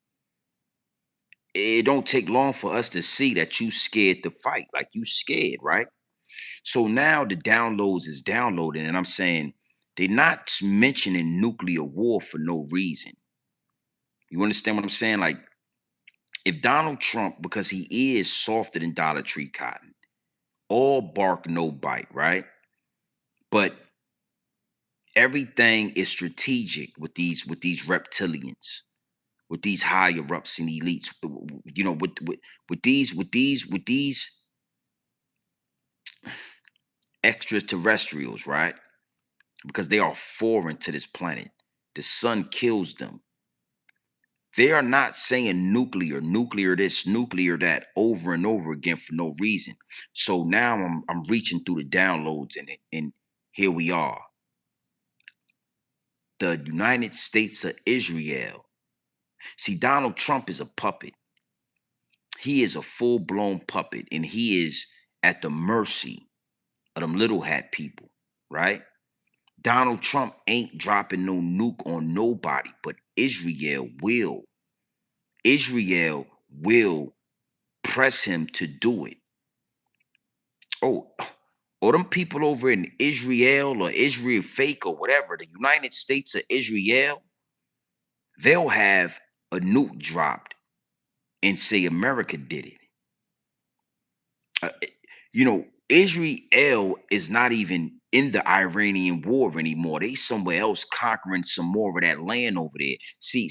It don't take long for us to see that you scared to fight, like you scared, right? So now the downloads is downloading, and I'm saying they're not mentioning nuclear war for no reason. You understand what I'm saying? Like, if Donald Trump, because he is softer than Dollar Tree cotton, all bark, no bite, right? But everything is strategic with these reptilians, with these higher ups and elites, with these extraterrestrials, right? Because they are foreign to this planet. The sun kills them. They are not saying nuclear, nuclear this, nuclear that over and over again for no reason. So now I'm reaching through the downloads, and here we are. The United States of Israel. See, Donald Trump is a puppet. He is a full-blown puppet, and he is at the mercy of them little hat people, right? Donald Trump ain't dropping no nuke on nobody, but Israel will. Israel will press him to do it. Oh, or them people over in Israel or Israel fake or whatever, the United States of Israel, they'll have a nuke dropped and say America did it. Uh, Israel is not even in the Iranian war anymore. They somewhere else conquering some more of that land over there. See,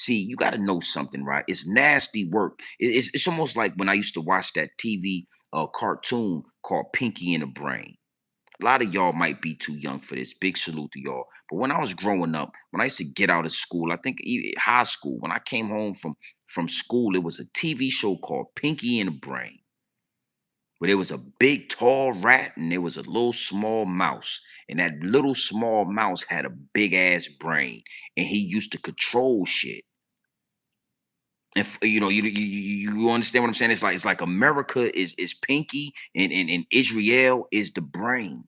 you got to know something, right? It's nasty work. It's almost like when I used to watch that TV cartoon called Pinky and the Brain. A lot of y'all might be too young for this. Big salute to y'all. But when I was growing up, when I used to get out of school, I think high school, when I came home from school, it was a TV show called Pinky and the Brain, where there was a big tall rat and there was a little small mouse. And that little small mouse had a big ass brain, and he used to control shit. And you understand what I'm saying? It's like America is Pinky, and Israel is the brain.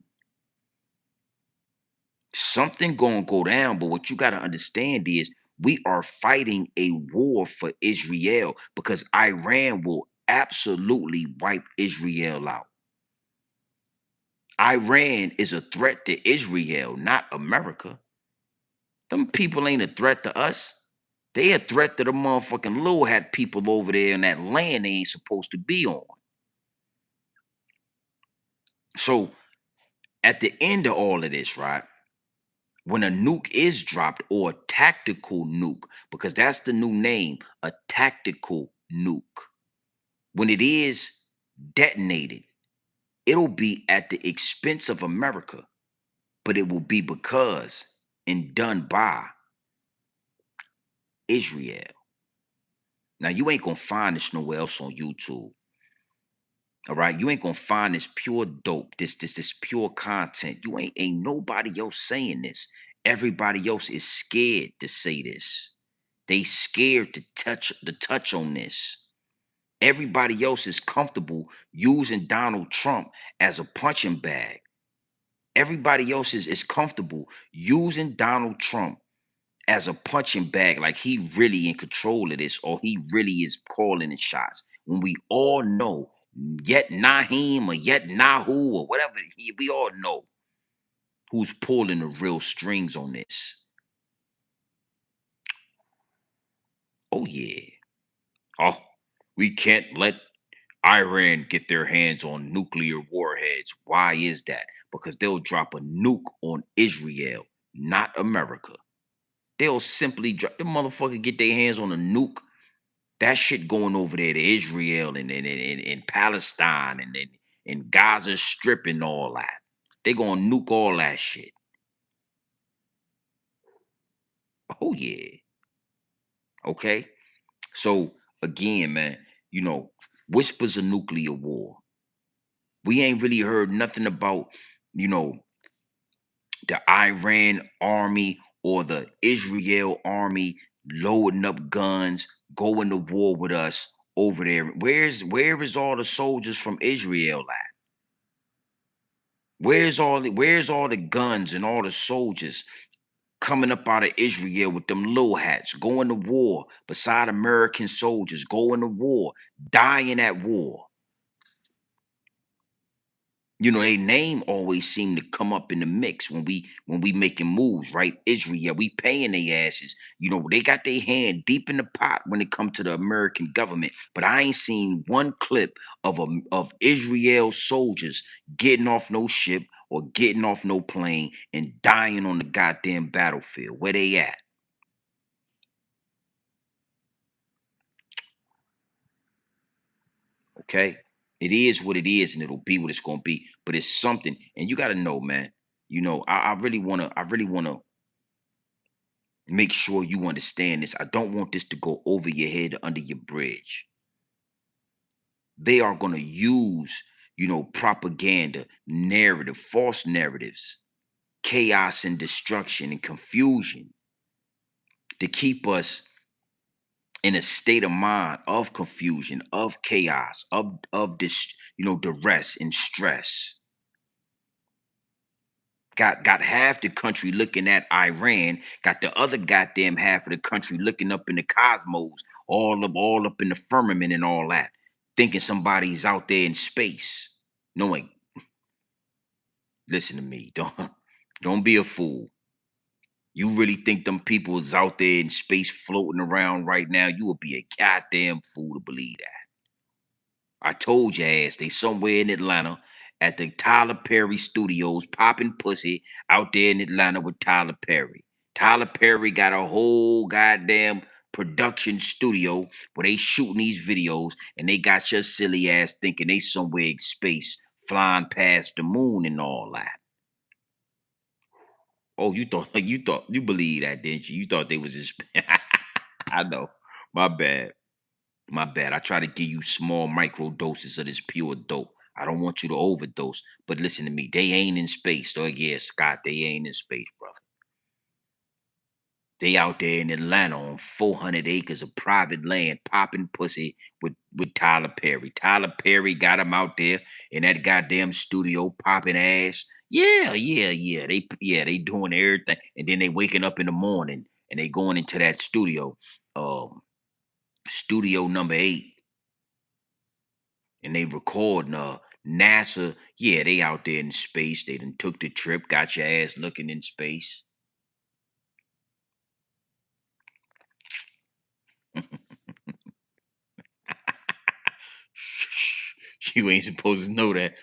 Something gonna go down, but what you gotta understand is we are fighting a war for Israel because Iran will absolutely wipe Israel out. Iran is a threat to Israel, not America. Them people ain't a threat to us. They a threat to the motherfucking little hat people over there in that land they ain't supposed to be on. So at the end of all of this, right? When a nuke is dropped, or a tactical nuke, because that's the new name, a tactical nuke. When it is detonated, it'll be at the expense of America, but it will be because and done by Israel. Now, you ain't gonna find this nowhere else on YouTube. All right, you ain't gonna find this pure dope, this pure content. You ain't nobody else saying this. Everybody else is scared to say this. They scared to touch on this. Everybody else is comfortable using Donald Trump as a punching bag. Everybody else is comfortable using Donald Trump as a punching bag, like he really in control of this, or he really is calling the shots. When we all know, yet Naheem or yet Nahu or whatever, we all know who's pulling the real strings on this. Oh yeah. Oh, we can't let Iran get their hands on nuclear warheads. Why is that? Because they'll drop a nuke on Israel, not America. They'll simply drop the motherfucker, get their hands on a nuke. That shit going over there to Israel and Palestine and Gaza Strip and all that. They gonna nuke all that shit. Oh yeah. Okay. So again, man, whispers of nuclear war. We ain't really heard nothing about, you know, the Iran army or the Israel army loading up guns, going to war with us over there. Where is all the soldiers from Israel at? Where's all the guns and all the soldiers coming up out of Israel with them little hats, going to war beside American soldiers, going to war, dying at war? You know, they name always seem to come up in the mix when we making moves, right? Israel, we paying their asses. You know, they got their hand deep in the pot when it comes to the American government. But I ain't seen one clip of Israel soldiers getting off no ship or getting off no plane and dying on the goddamn battlefield. Where they at? Okay. It is what it is, and it'll be what it's gonna be. But it's something, and you gotta know, man. You know, I really wanna make sure you understand this. I don't want this to go over your head or under your bridge. They are going to use, you know, propaganda, narrative, false narratives, chaos and destruction and confusion to keep us in a state of mind of confusion, of chaos, of this, you know, duress and stress. Got half the country looking at Iran, got the other goddamn half of the country looking up in the cosmos, all up in the firmament and all that, thinking somebody's out there in space. Knowing, listen to me, don't be a fool. You really think them people is out there in space floating around right now? You would be a goddamn fool to believe that. I told your ass they somewhere in Atlanta at the Tyler Perry Studios popping pussy out there in Atlanta with Tyler Perry. Tyler Perry got a whole goddamn production studio where they shooting these videos, and they got your silly ass thinking they somewhere in space flying past the moon and all that. Oh, you believe that, didn't you? You thought they was just I know. My bad. My bad. I try to give you small micro doses of this pure dope. I don't want you to overdose. But listen to me. They ain't in space, though. Yeah, Scott, they ain't in space, brother. They out there in Atlanta on 400 acres of private land, popping pussy with Tyler Perry. Tyler Perry got him out there in that goddamn studio popping ass. Yeah. They doing everything, and then they waking up in the morning and they going into that studio, studio number 8, and they recording NASA. Yeah, they out there in space. They done took the trip, got your ass looking in space. You ain't supposed to know that.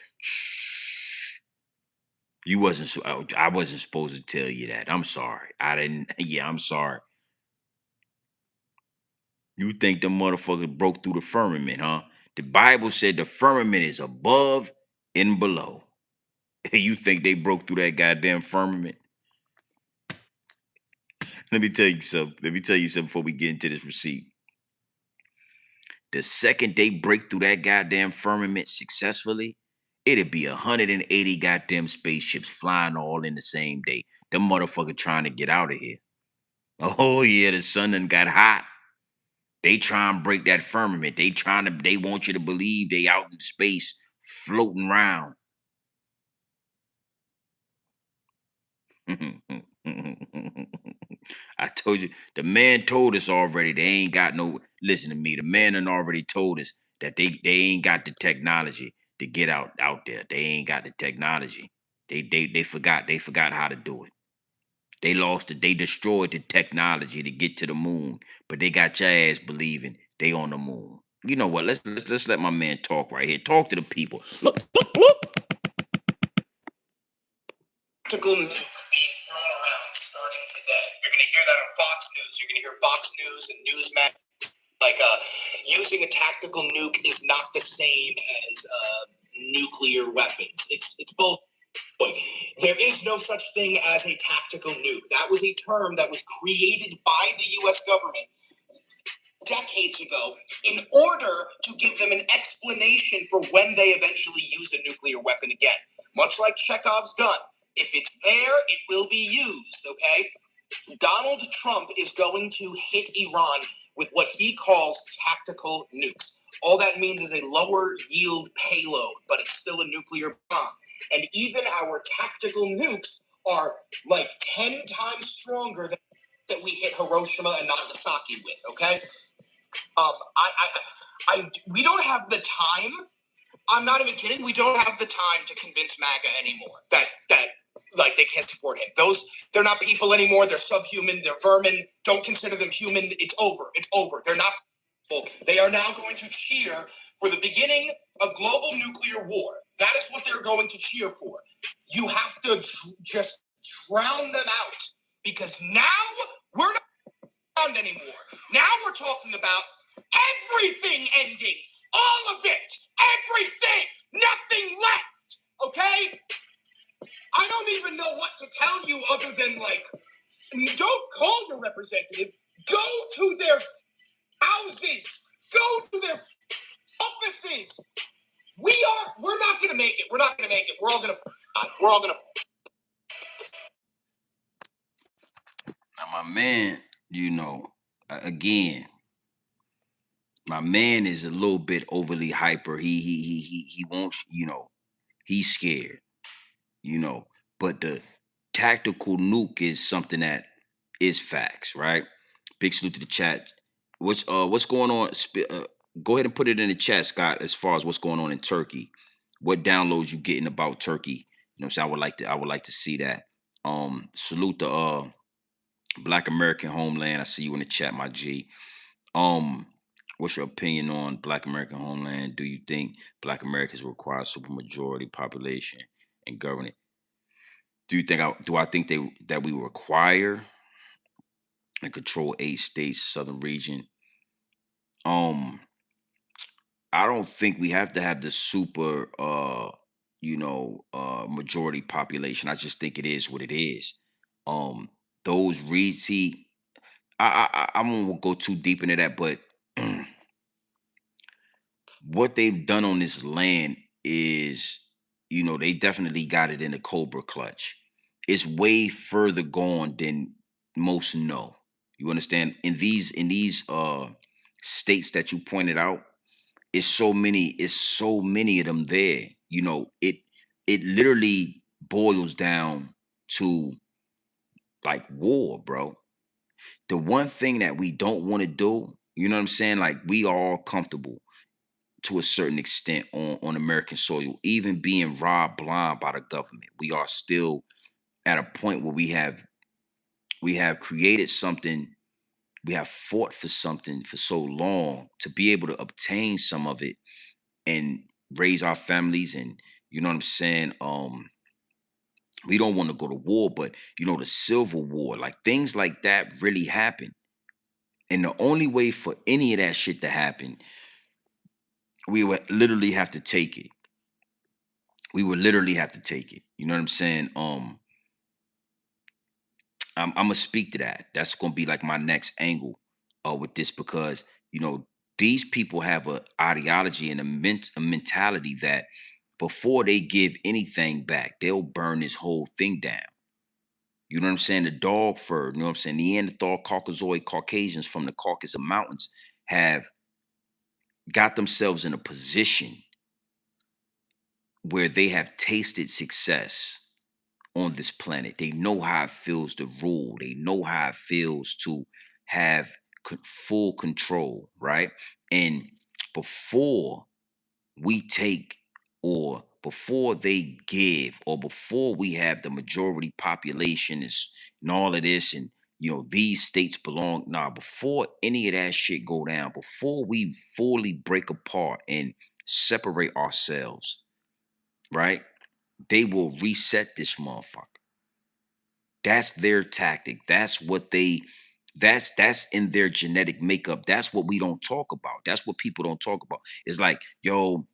You wasn't I wasn't supposed to tell you that. I'm sorry. I didn't. Yeah, I'm sorry. You think the motherfucker broke through the firmament, huh? The Bible said the firmament is above and below. You think they broke through that goddamn firmament? Let me tell you something. Let me tell you something before we get into this receipt. The second they break through that goddamn firmament successfully, it'd be 180 goddamn spaceships flying all in the same day. Them motherfucker trying to get out of here. Oh yeah, the sun done got hot. They try and break that firmament. They want you to believe they out in space floating around. I told you, the man told us already they ain't got no, listen to me, the man done already told us that they ain't got the technology to get out there. They ain't got the technology. They forgot how to do it. They lost it, they destroyed the technology to get to the moon, but they got your ass believing they on the moon. You know what? Let's let my man talk right here. Talk to the people. Look. Tactical nuke being thrown around starting today. You're going to hear that on Fox News. You're going to hear Fox News and Newsmax. Like, using a tactical nuke is not the same as nuclear weapons. It's both. There is no such thing as a tactical nuke. That was a term that was created by the U.S. government decades ago in order to give them an explanation for when they eventually use a nuclear weapon again. Much like Chekhov's gun. If it's there, it will be used, okay? Donald Trump is going to hit Iran with what he calls tactical nukes. All that means is a lower yield payload, but it's still a nuclear bomb. And even our tactical nukes are like 10 times stronger than that we hit Hiroshima and Nagasaki with. Okay, we don't have the time. I'm not even kidding. We don't have the time to convince MAGA anymore that like they can't support him. They're not people anymore. They're subhuman. They're vermin. Don't consider them human. It's over. It's over. They're not. They are now going to cheer for the beginning of global nuclear war. That is what they're going to cheer for. You have to just drown them out because now we're not around anymore. Now we're talking about everything ending, all of it, everything, nothing left. Okay? I don't even know what to tell you other than like, don't call your representative. Go to their houses. Go to their offices. We're not gonna make it. We're not gonna make it. We're all gonna. Now, my man, again, my man is a little bit overly hyper. He won't, he's scared, you know. But the tactical nuke is something that is facts, right? Big salute to the chat. What's going on? Go ahead and put it in the chat, Scott, as far as what's going on in Turkey. What downloads you getting about Turkey? You know what I'm saying? I would like to see that. Salute the Black American homeland. I see you in the chat, my G. Um, what's your opinion on Black American homeland? Do you think Black Americans require supermajority population and government? Do I think that we require and control 8 states, southern region? Um, I don't think we have to have the super majority population. I just think it is what it is. Um, those read see, I won't go too deep into that, but what they've done on this land is, they definitely got it in a cobra clutch. It's way further gone than most know. You understand? In these states that you pointed out, it's so many of them there. It literally boils down to like war, bro. The one thing that we don't want to do, you know what I'm saying? Like we are all comfortable to a certain extent on American soil, even being robbed blind by the government. We are still at a point where we have created something, we have fought for something for so long to be able to obtain some of it and raise our families, and you know what I'm saying? We don't want to go to war, but the Civil War, like things like that really happen. And the only way for any of that shit to happen, we would literally have to take it. We would literally have to take it. You know what I'm saying? I'm gonna speak to that. That's gonna be like my next angle with this, because these people have a ideology and a mentality that before they give anything back, they'll burn this whole thing down. You know what I'm saying? The dog fur, you know what I'm saying? Neanderthal, Caucasoid, Caucasians from the Caucasus Mountains have got themselves in a position where they have tasted success on this planet. They know how it feels to rule. They know how it feels to have full control, right? And before we take, or before they give, or before we have the majority population and all of this, and these states belong, nah, before any of that shit go down, before we fully break apart and separate ourselves, right? They will reset this motherfucker. That's their tactic. That's in their genetic makeup. That's what we don't talk about. That's what people don't talk about. It's like, yo,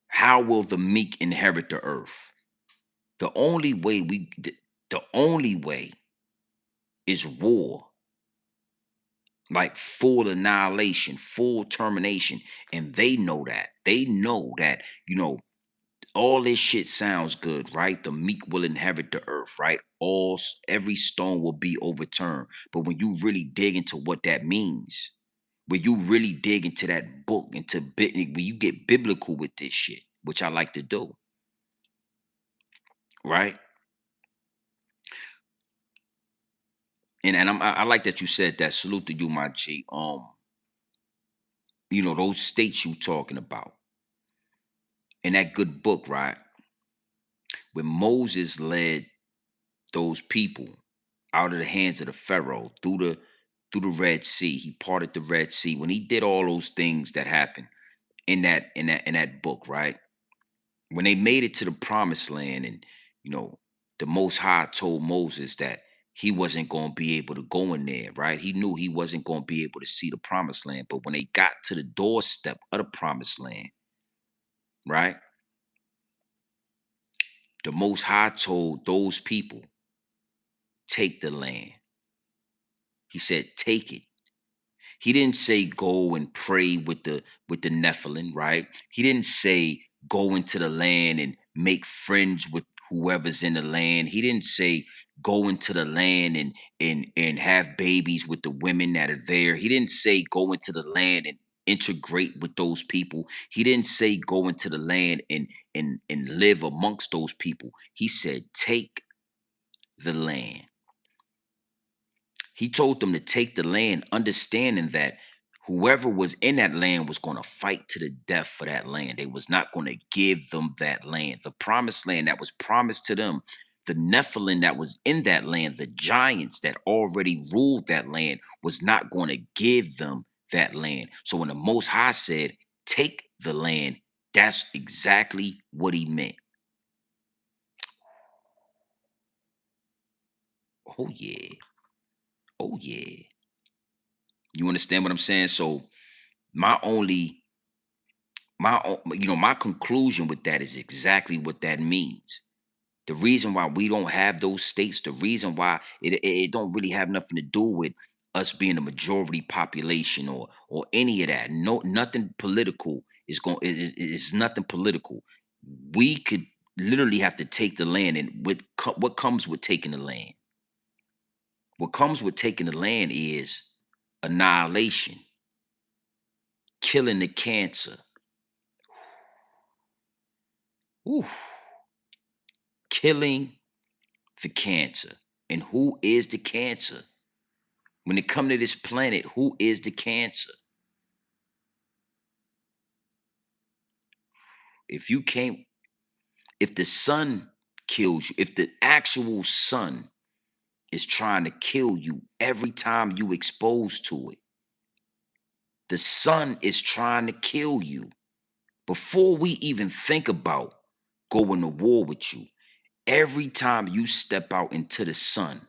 how will the meek inherit the earth? The only way is war. Like full annihilation, full termination. And they know that. They know that, All this shit sounds good, right? The meek will inherit the earth, right? Every stone will be overturned. But when you really dig into what that means, when you really dig into that book, when you get biblical with this shit, which I like to do, right? I like that you said that. Salute to you, my G. Those states you talking about in that good book, right? When Moses led those people out of the hands of the Pharaoh through the Red Sea. He parted the Red Sea. When he did all those things that happened in that book, right? When they made it to the promised land, and the Most High told Moses that he wasn't going to be able to go in there, right? He knew he wasn't going to be able to see the promised land. But when they got to the doorstep of the promised land, right? The Most High told those people, take the land. He said, take it. He didn't say go and pray with the Nephilim, right? He didn't say go into the land and make friends with whoever's in the land. He didn't say go into the land and have babies with the women that are there. He didn't say go into the land and integrate with those people. He didn't say go into the land and live amongst those people. He said take the land. He told them to take the land, understanding that whoever was in that land was going to fight to the death for that land. They was not going to give them that land. The promised land that was promised to them, the Nephilim that was in that land, the giants that already ruled that land, was not going to give them that land. So when the Most High said, take the land, that's exactly what he meant. Oh, yeah. Oh, yeah. You understand what I'm saying? So my only my conclusion with that is exactly what that means. The reason why we don't have those states, the reason why it don't really have nothing to do with us being a majority population or any of that. No, nothing political is nothing political. We could literally have to take the land, and what comes with taking the land? What comes with taking the land is annihilation, killing the cancer. Ooh, killing the cancer. And who is the cancer? When it come to this planet, who is the cancer? If you can't, if the sun kills you, if the actual sun is trying to kill you every time you exposed to it, the sun is trying to kill you. Before we even think about going to war with you, every time you step out into the sun,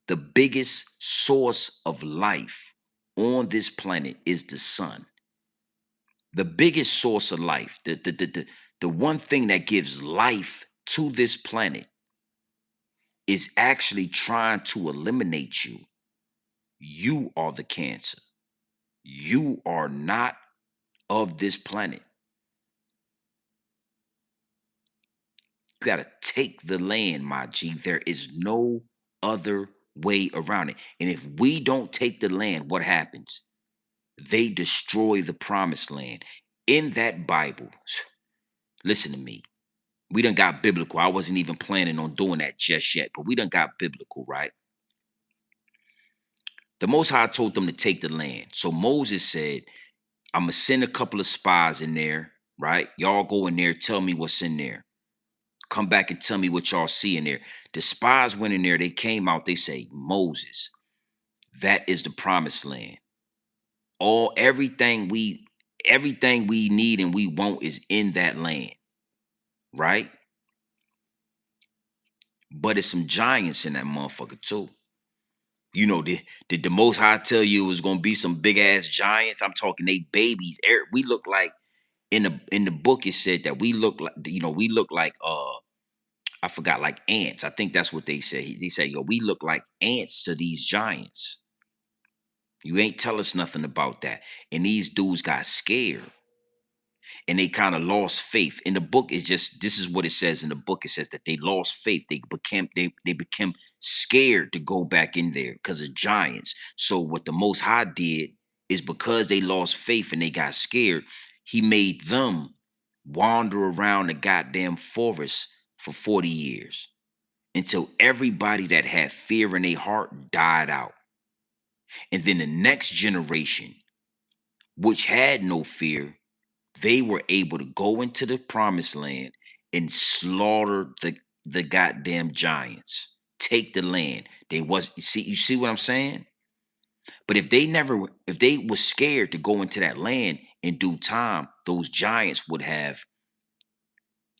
the biggest source of life on this planet is the sun. The biggest source of life, the one thing that gives life to this planet is actually trying to eliminate you. You are the cancer. You are not of this planet. You got to take the land, my G. There is no other way around it. And if we don't take the land, what happens? They destroy the promised land. In that Bible, listen to me. We done got biblical. I wasn't even planning on doing that just yet, but we done got biblical, right? The Most High told them to take the land. So Moses said, I'm going to send a couple of spies in there, right? Y'all go in there, tell me what's in there. Come back and tell me what y'all see in there. The spies went in there. They came out. They say, Moses, that is the promised land. Everything we need and we want is in that land, right? But it's some giants in that motherfucker too. Did the Most High tell you it was gonna be some big ass giants? I'm talking they babies. We look like in the book it said that we look like we look like I forgot, like ants. I think that's what they say. They say, yo, we look like ants to these giants. You ain't tell us nothing about that. And these dudes got scared. and they kind of lost faith. In the book, it's just this is what it says in the book. It says that they lost faith. They became scared to go back in there because of giants. So what the Most High did is because they lost faith and they got scared, he made them wander around the goddamn forest for 40 years until everybody that had fear in their heart died out. And then the next generation, which had no fear, they were able to go into the promised land and slaughter the goddamn giants, take the land. You see what I'm saying? But if they were scared to go into that land in due time, those giants would have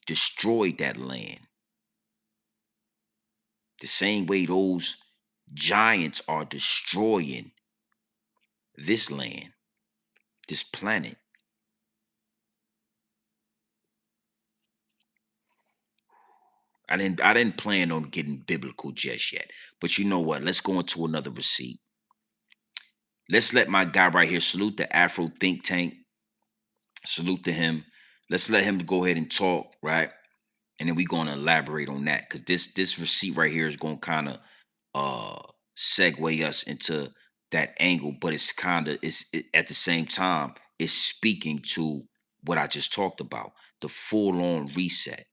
destroyed that land. The same way those giants are destroying this land, this planet. I didn't plan on getting biblical just yet. But you know what? Let's go into another receipt. Let's let my guy right here salute the Afro think tank. Salute to him. Let's let him go ahead and talk, right? And then we're gonna elaborate on that because this receipt right here is gonna kind of segue us into that angle, but at the same time it's speaking to what I just talked about, the full-on reset.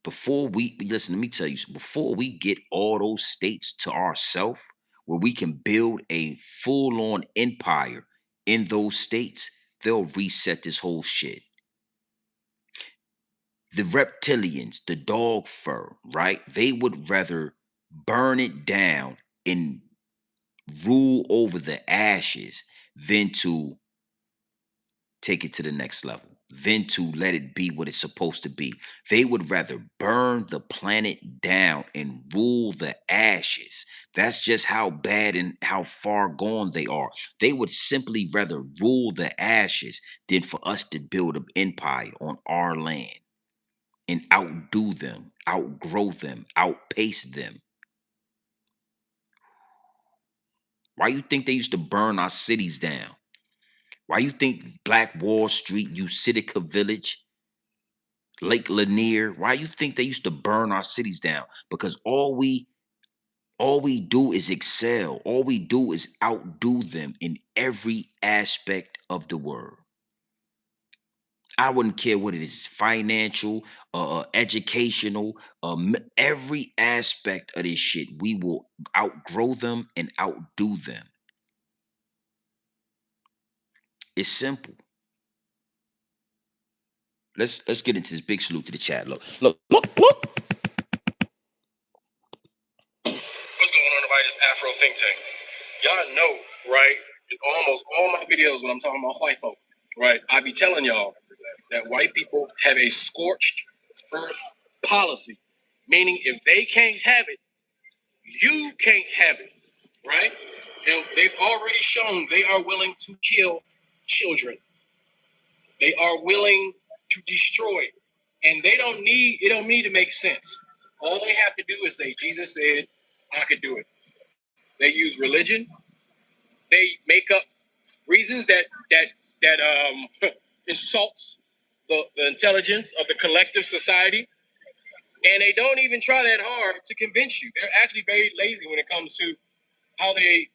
Before we listen, let me tell you, before we get all those states to ourselves, where we can build a full-on empire in those states, they'll reset this whole shit. The reptilians, the dog fur, right? They would rather burn it down and rule over the ashes than to take it to the next level, than to let it be what it's supposed to be. They would rather burn the planet down and rule the ashes. That's just how bad and how far gone they are. They would simply rather rule the ashes than for us to build an empire on our land and outdo them, outgrow them, outpace them. Why you think they used to burn our cities down? Why you think Black Wall Street, Usitica Village, Lake Lanier, why you think they used to burn our cities down? Because all we do is excel. All we do is outdo them in every aspect of the word. I wouldn't care what it is, financial, educational, every aspect of this shit. We will outgrow them and outdo them. It's simple. Let's get into this big salute to the chat. Look. What's going on, everybody? This Afro think tank. Y'all know, right? In almost all my videos when I'm talking about white folk, right? I be telling y'all that white people have a scorched earth policy, meaning if they can't have it, you can't have it, right? And they've already shown they are willing to kill children. They are willing to destroy, and it don't need to make sense. All they have to do is say, Jesus said, I could do it. They use religion. They make up reasons that insults the intelligence of the collective society, and they don't even try that hard to convince you. They're actually very lazy when it comes to how they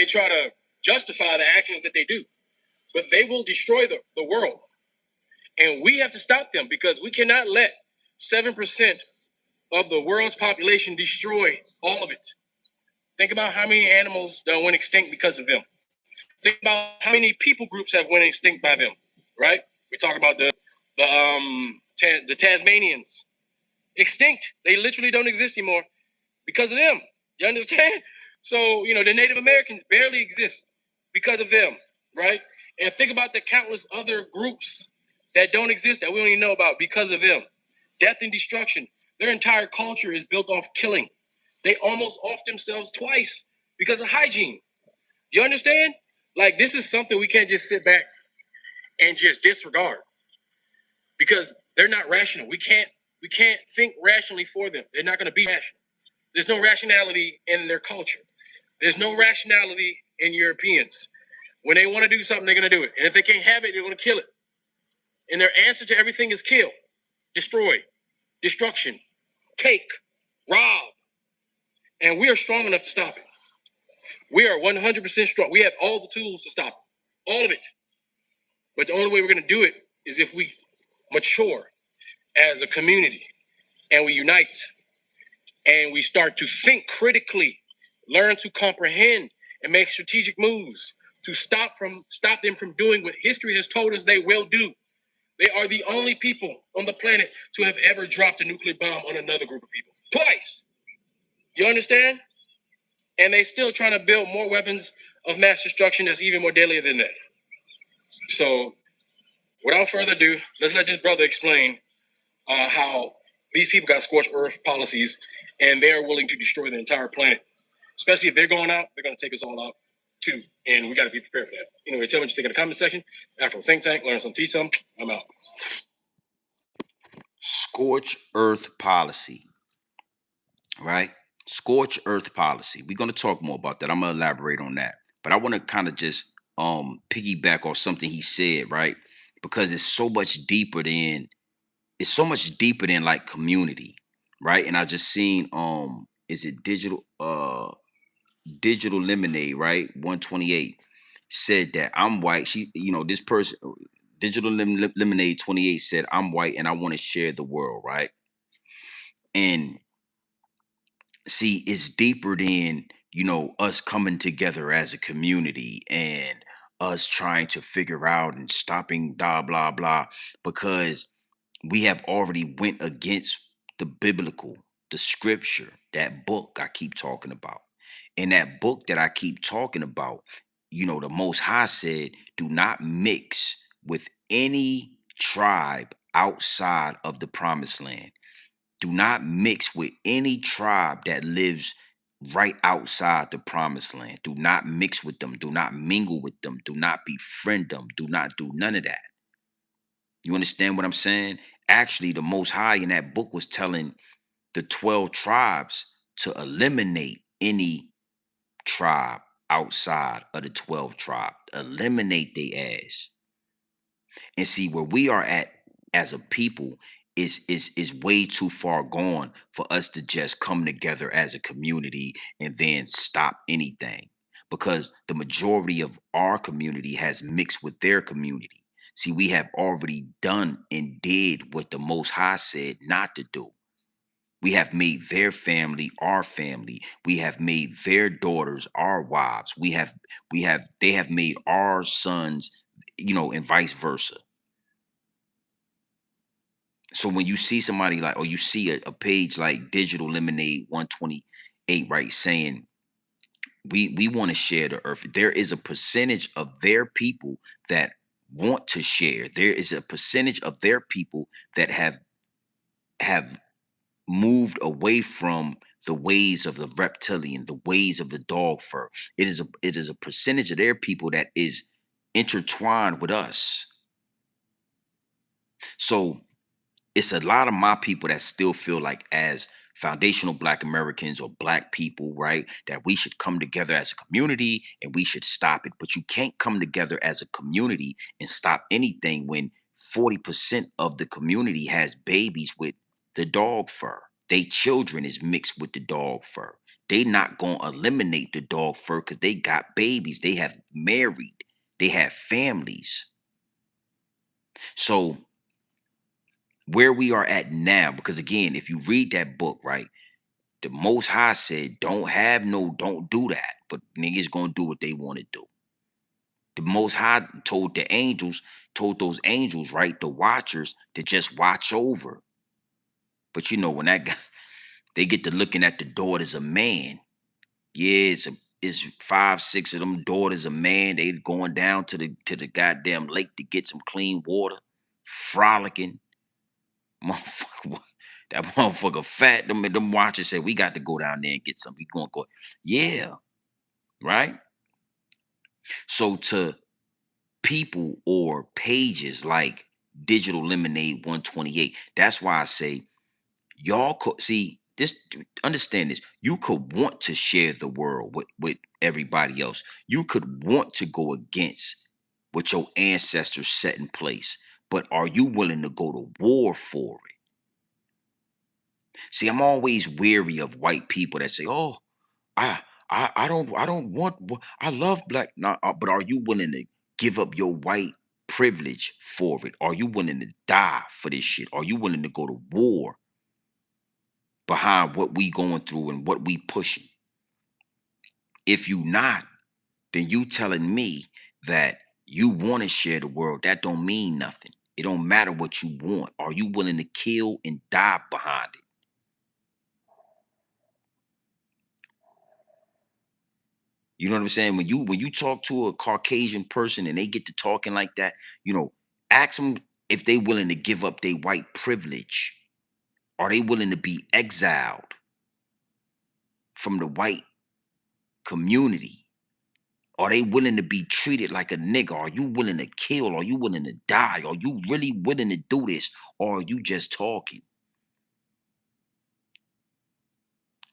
try to justify the actions that they do. But they will destroy the world, and we have to stop them because we cannot let 7% of the world's population destroy all of it. Think about how many animals went extinct because of them. Think about how many people groups have went extinct by them, right? We talk about the Tasmanians, extinct. They literally don't exist anymore because of them. You understand? So, the Native Americans barely exist because of them, right? And think about the countless other groups that don't exist that we don't even know about because of them. Death and destruction. Their entire culture is built off killing. They almost off themselves twice because of hygiene. You understand? Like, this is something we can't just sit back and just disregard because they're not rational. We can't think rationally for them. They're not going to be rational. There's no rationality in their culture. There's no rationality in Europeans. When they want to do something, they're going to do it. And if they can't have it, they're going to kill it. And their answer to everything is kill, destroy, destruction, take, rob. And we are strong enough to stop it. We are 100% strong. We have all the tools to stop it, all of it. But the only way we're going to do it is if we mature as a community and we unite and we start to think critically, learn to comprehend and make strategic moves to stop them from doing what history has told us they will do. They are the only people on the planet to have ever dropped a nuclear bomb on another group of people. Twice. You understand? And they still trying to build more weapons of mass destruction that's even more deadly than that. So, without further ado, let's let this brother explain how these people got scorched earth policies and they're willing to destroy the entire planet. Especially if they're going out, they're going to take us all out too. And we got to be prepared for that. Anyway, tell me what you think in the comment section. Afro Think Tank, learn some, teach some. I'm out. Scorch earth policy, right? Scorch earth policy. We're going to talk more about that. I'm going to elaborate on that. But I want to kind of just piggyback off something he said, right? Because it's so much deeper than like community, right? And I just seen is it digital lemonade, right? 128 said that I'm white. She, this person, digital lemonade 28 said, I'm white and I want to share the world, right? And see, it's deeper than, us coming together as a community and us trying to figure out and stopping blah blah blah, because we have already went against the scripture, that book I keep talking about. In that book that I keep talking about, the Most High said, do not mix with any tribe outside of the promised land. Do not mix with any tribe that lives right outside the promised land. Do not mix with them. Do not mingle with them. Do not befriend them. Do not do none of that. You understand what I'm saying? Actually, the Most High in that book was telling the 12 tribes to eliminate any tribe outside of the 12 tribe. Eliminate their ass. And see, where we are at as a people is way too far gone for us to just come together as a community and then stop anything, because the majority of our community has mixed with their community. See, we have already done and did what the Most High said not to do. We have made their family our family. We have made their daughters our wives. They have made our sons, and vice versa. So when you see somebody like, or you see a page like Digital Lemonade 128, right, saying we want to share the earth, there is a percentage of their people that want to share. There is a percentage of their people that have moved away from the ways of the reptilian, the ways of the dog fur. It is a percentage of their people that is intertwined with us. So it's a lot of my people that still feel like, as foundational Black Americans or Black people, right, that we should come together as a community and we should stop it. But you can't come together as a community and stop anything when 40% of the community has babies with the dog fur. They children is mixed with the dog fur. They not going to eliminate the dog fur because they got babies. They have married. They have families. So where we are at now, because again, if you read that book, right, the Most High said, don't do that. But niggas gonna do what they want to do. The Most High told those angels, right, the watchers, to just watch over. But when that guy, they get to looking at the daughters of man. Yeah, it's 5, 6 of them daughters of man. They going down to the goddamn lake to get some clean water, frolicking. Motherfucker, that motherfucker fat. Them watchers said, we got to go down there and get some. We gonna go. Yeah, right? So to people or pages like Digital Lemonade 128, that's why I say, y'all could see this, understand this. You could want to share the world with everybody else. You could want to go against what your ancestors set in place. but are you willing to go to war for it? See, I'm always weary of white people that say, "Oh, I, I don't want. I love black." Nah, but are you willing to give up your white privilege for it? Are you willing to die for this shit? Are you willing to go to war behind what we going through and what we pushing? If you not, then you telling me that you want to share the world. That don't mean nothing. It don't matter what you want. Are you willing to kill and die behind it? You know what I'm saying? When you talk to a Caucasian person and they get to talking like that, ask them if they willing to give up their white privilege. Are they willing to be exiled from the white community? Are they willing to be treated like a nigga? Are you willing to kill? Are you willing to die? Are you really willing to do this? Or are you just talking?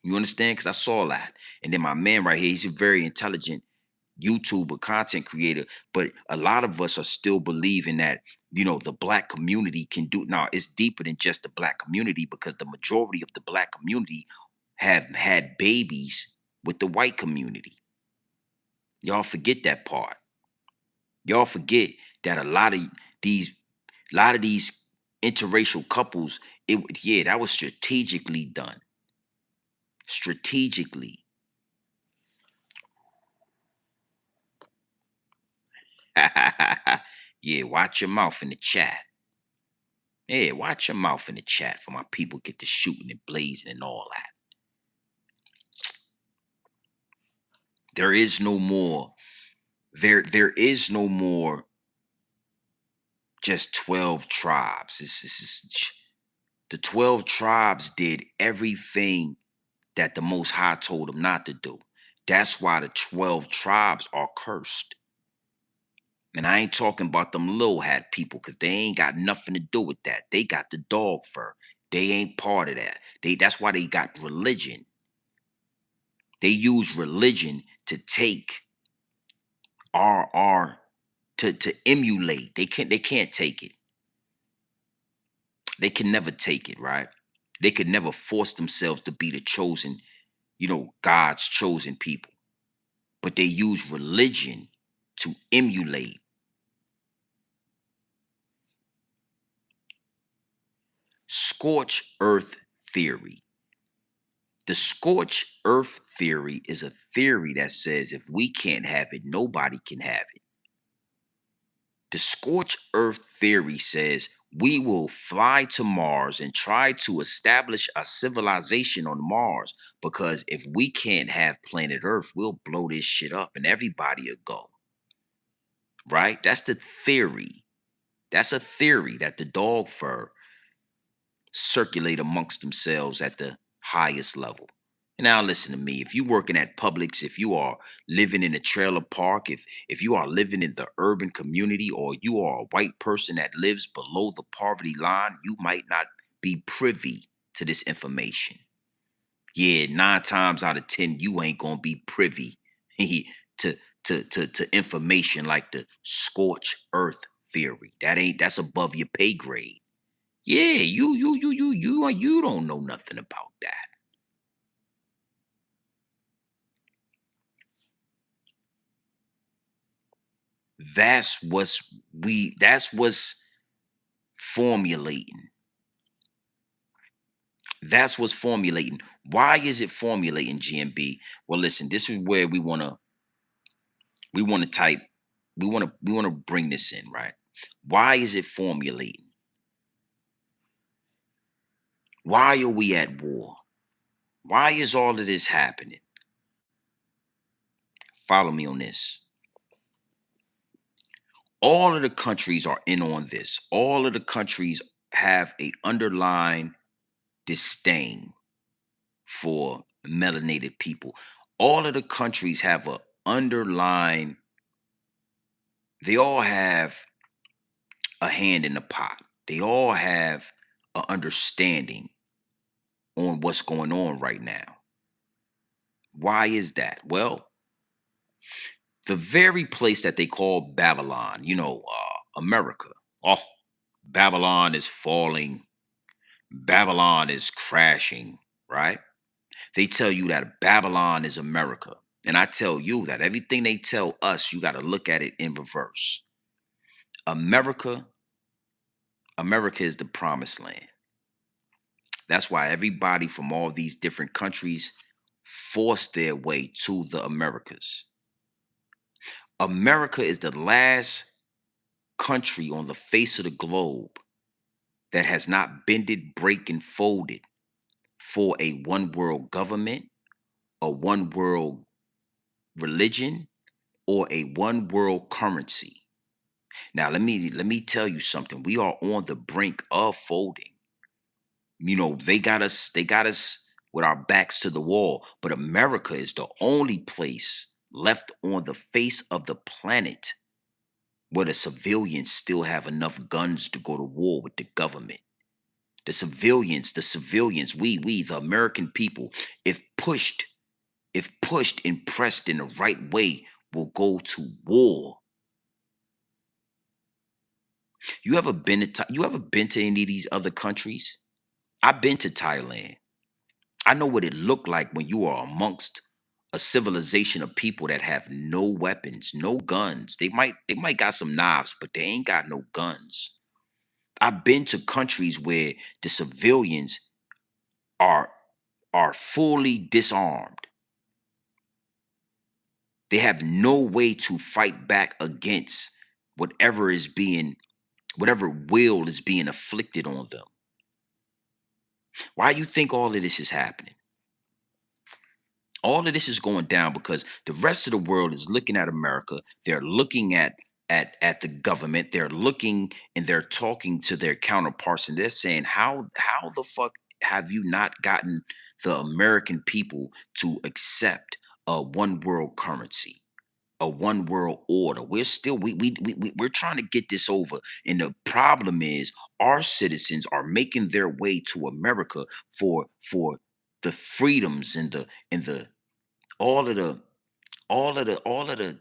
You understand? Because I saw that. And then my man right here, he's a very intelligent YouTuber, content creator. But a lot of us are still believing that, the black community can do. Now, it's deeper than just the black community because the majority of the black community have had babies with the white community. Y'all forget that part. Y'all forget that these a lot of these interracial couples, that was strategically done. Strategically. Yeah, watch your mouth in the chat. Yeah, watch your mouth in the chat for my people get to shooting and blazing and all that. There is no more. There is no more just 12 tribes. The 12 tribes did everything that the Most High told them not to do. That's why the 12 tribes are cursed. And I ain't talking about them little hat people because they ain't got nothing to do with that. They got the dog fur. They ain't part of that. That's why they got religion. They use religion to take our to emulate. They can't take it. They can never take it, right? They could never force themselves to be the chosen, God's chosen people. But they use religion to emulate. Scorch earth theory. The scorched earth theory is a theory that says if we can't have it, nobody can have it. The scorched earth theory says we will fly to Mars and try to establish a civilization on Mars because if we can't have planet Earth, we'll blow this shit up and everybody will go. Right? That's the theory. That's a theory that the dog fur circulate amongst themselves at the highest level. Now listen to me. If you working at Publix, if you are living in a trailer park, if you are living in the urban community, or you are a white person that lives below the poverty line, you might not be privy to this information. Yeah, 9 times out of 10, you ain't gonna be privy to to information like the scorched earth theory. That's above your pay grade. Yeah, you don't know nothing about that. That's what's formulating. That's what's formulating. Why is it formulating, GMB? Well, listen, this is where we want to type, we want to bring this in, right? Why is it formulating? Why are we at war? Why is all of this happening? Follow me on this. All of the countries are in on this. All of the countries have a underlying disdain for melanated people. All of the countries have a underlying, they all have a hand in the pot. They all have an understanding on what's going on right now. Why is that? Well, the very place that they call Babylon, America. Oh, Babylon is falling. Babylon is crashing, right? They tell you that Babylon is America. And I tell you that everything they tell us, you got to look at it in reverse. America, America is the promised land. That's why everybody from all these different countries force their way to the Americas. America is the last country on the face of the globe that has not bended, break, and folded for a one world government, a one world religion, or a one world currency. Now let me tell you something. We are on the brink of folding. They got us with our backs to the wall, but America is the only place left on the face of the planet where the civilians still have enough guns to go to war with the government. The civilians, we, the American people, if pushed, and pressed in the right way, will go to war. You ever been to any of these other countries? I've been to Thailand. I know what it looked like when you are amongst a civilization of people that have no weapons, no guns. They might got some knives, but they ain't got no guns. I've been to countries where the civilians are are fully disarmed. They have no way to fight back against whatever is being whatever will is being afflicted on them. Why you think all of this is happening? All of this is going down because the rest of the world is looking at America. They're looking at the government. They're looking and they're talking to their counterparts, and they're saying, how the fuck have you not gotten the American people to accept a one world currency, a one world order? We're still we're trying to get this over, and the problem is our citizens are making their way to America for the freedoms and the all of the all of the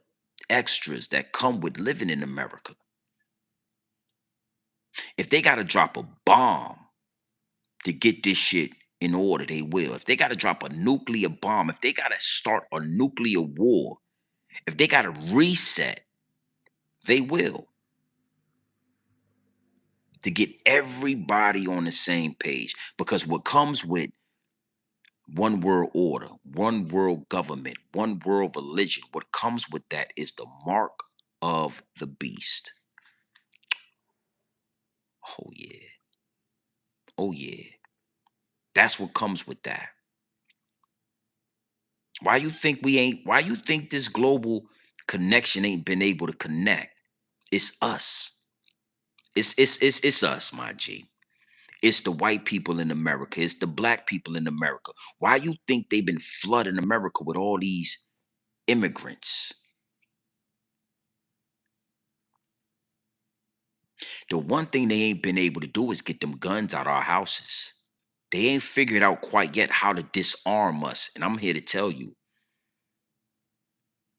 extras that come with living in America. If they got to drop a bomb to get this shit in order, they will. If they got to drop a nuclear bomb, if they got to start a nuclear war, if they got to reset, they will, to get everybody on the same page. Because what comes with one world order, one world government, one world religion, what comes with that is the mark of the beast. Oh yeah. Oh yeah. That's what comes with that. Why you think this global connection ain't been able to connect? It's us. It's us, my G. It's the white people in America. It's the black people in America. Why you think they've been flooding America with all these immigrants? The one thing they ain't been able to do is get them guns out our houses. They ain't figured out quite yet how to disarm us. And I'm here to tell you,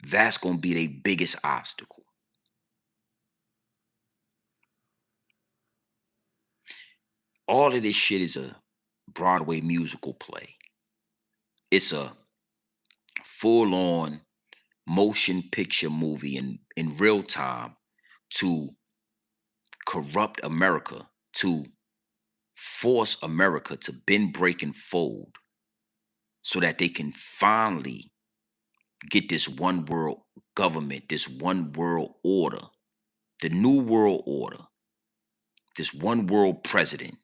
that's going to be their biggest obstacle. All of this shit is a Broadway musical play. It's a full on motion picture movie in real time to corrupt America, to force America to bend, break, and fold so that they can finally get this one world government, this one world order, the new world order, this one world president.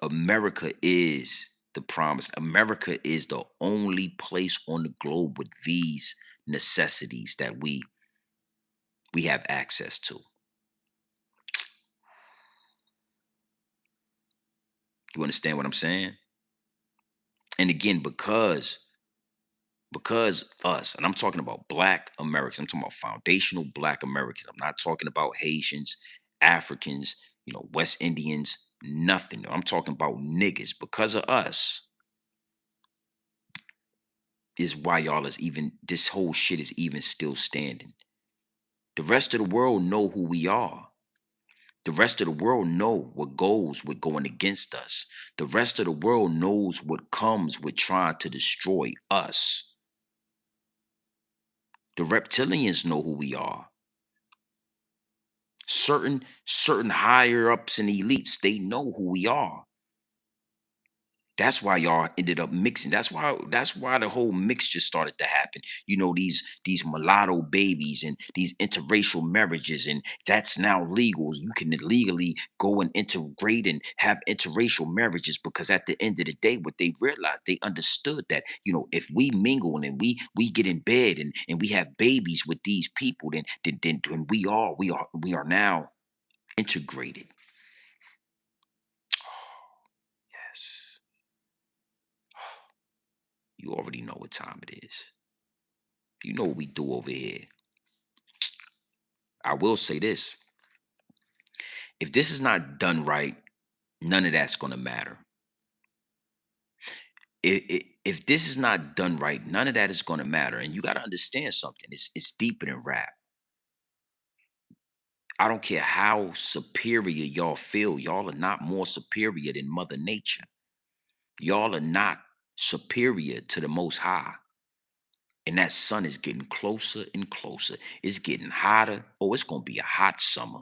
America is the promise. America is the only place on the globe with these necessities that we have access to. You understand what I'm saying? And again, because us, and I'm talking about black Americans, I'm talking about foundational black Americans. I'm not talking about Haitians, Africans, West Indians, nothing. I'm talking about niggas. Because of us is why y'all is even this whole shit is even still standing. The rest of the world know who we are. The rest of the world know what goes with going against us. The rest of the world knows what comes with trying to destroy us. The reptilians know who we are. Certain higher ups and elites, they know who we are. That's why y'all ended up mixing. That's why the whole mixture started to happen. You know, these mulatto babies and these interracial marriages, and that's now legal. You can legally go and integrate and have interracial marriages because at the end of the day, what they realized, they understood that, you know, if we mingle and we get in bed and we have babies with these people, then we are now integrated. Yes. You already know what time it is. You know what we do over here. I will say this. If this is not done right, none of that's going to matter. If this is not done right, none of that is going to matter. And you got to understand something. It's deeper than rap. I don't care how superior y'all feel. Y'all are not more superior than Mother Nature. Y'all are not superior to the Most High. And that sun is getting closer and closer. It's getting hotter. Oh, it's going to be a hot summer.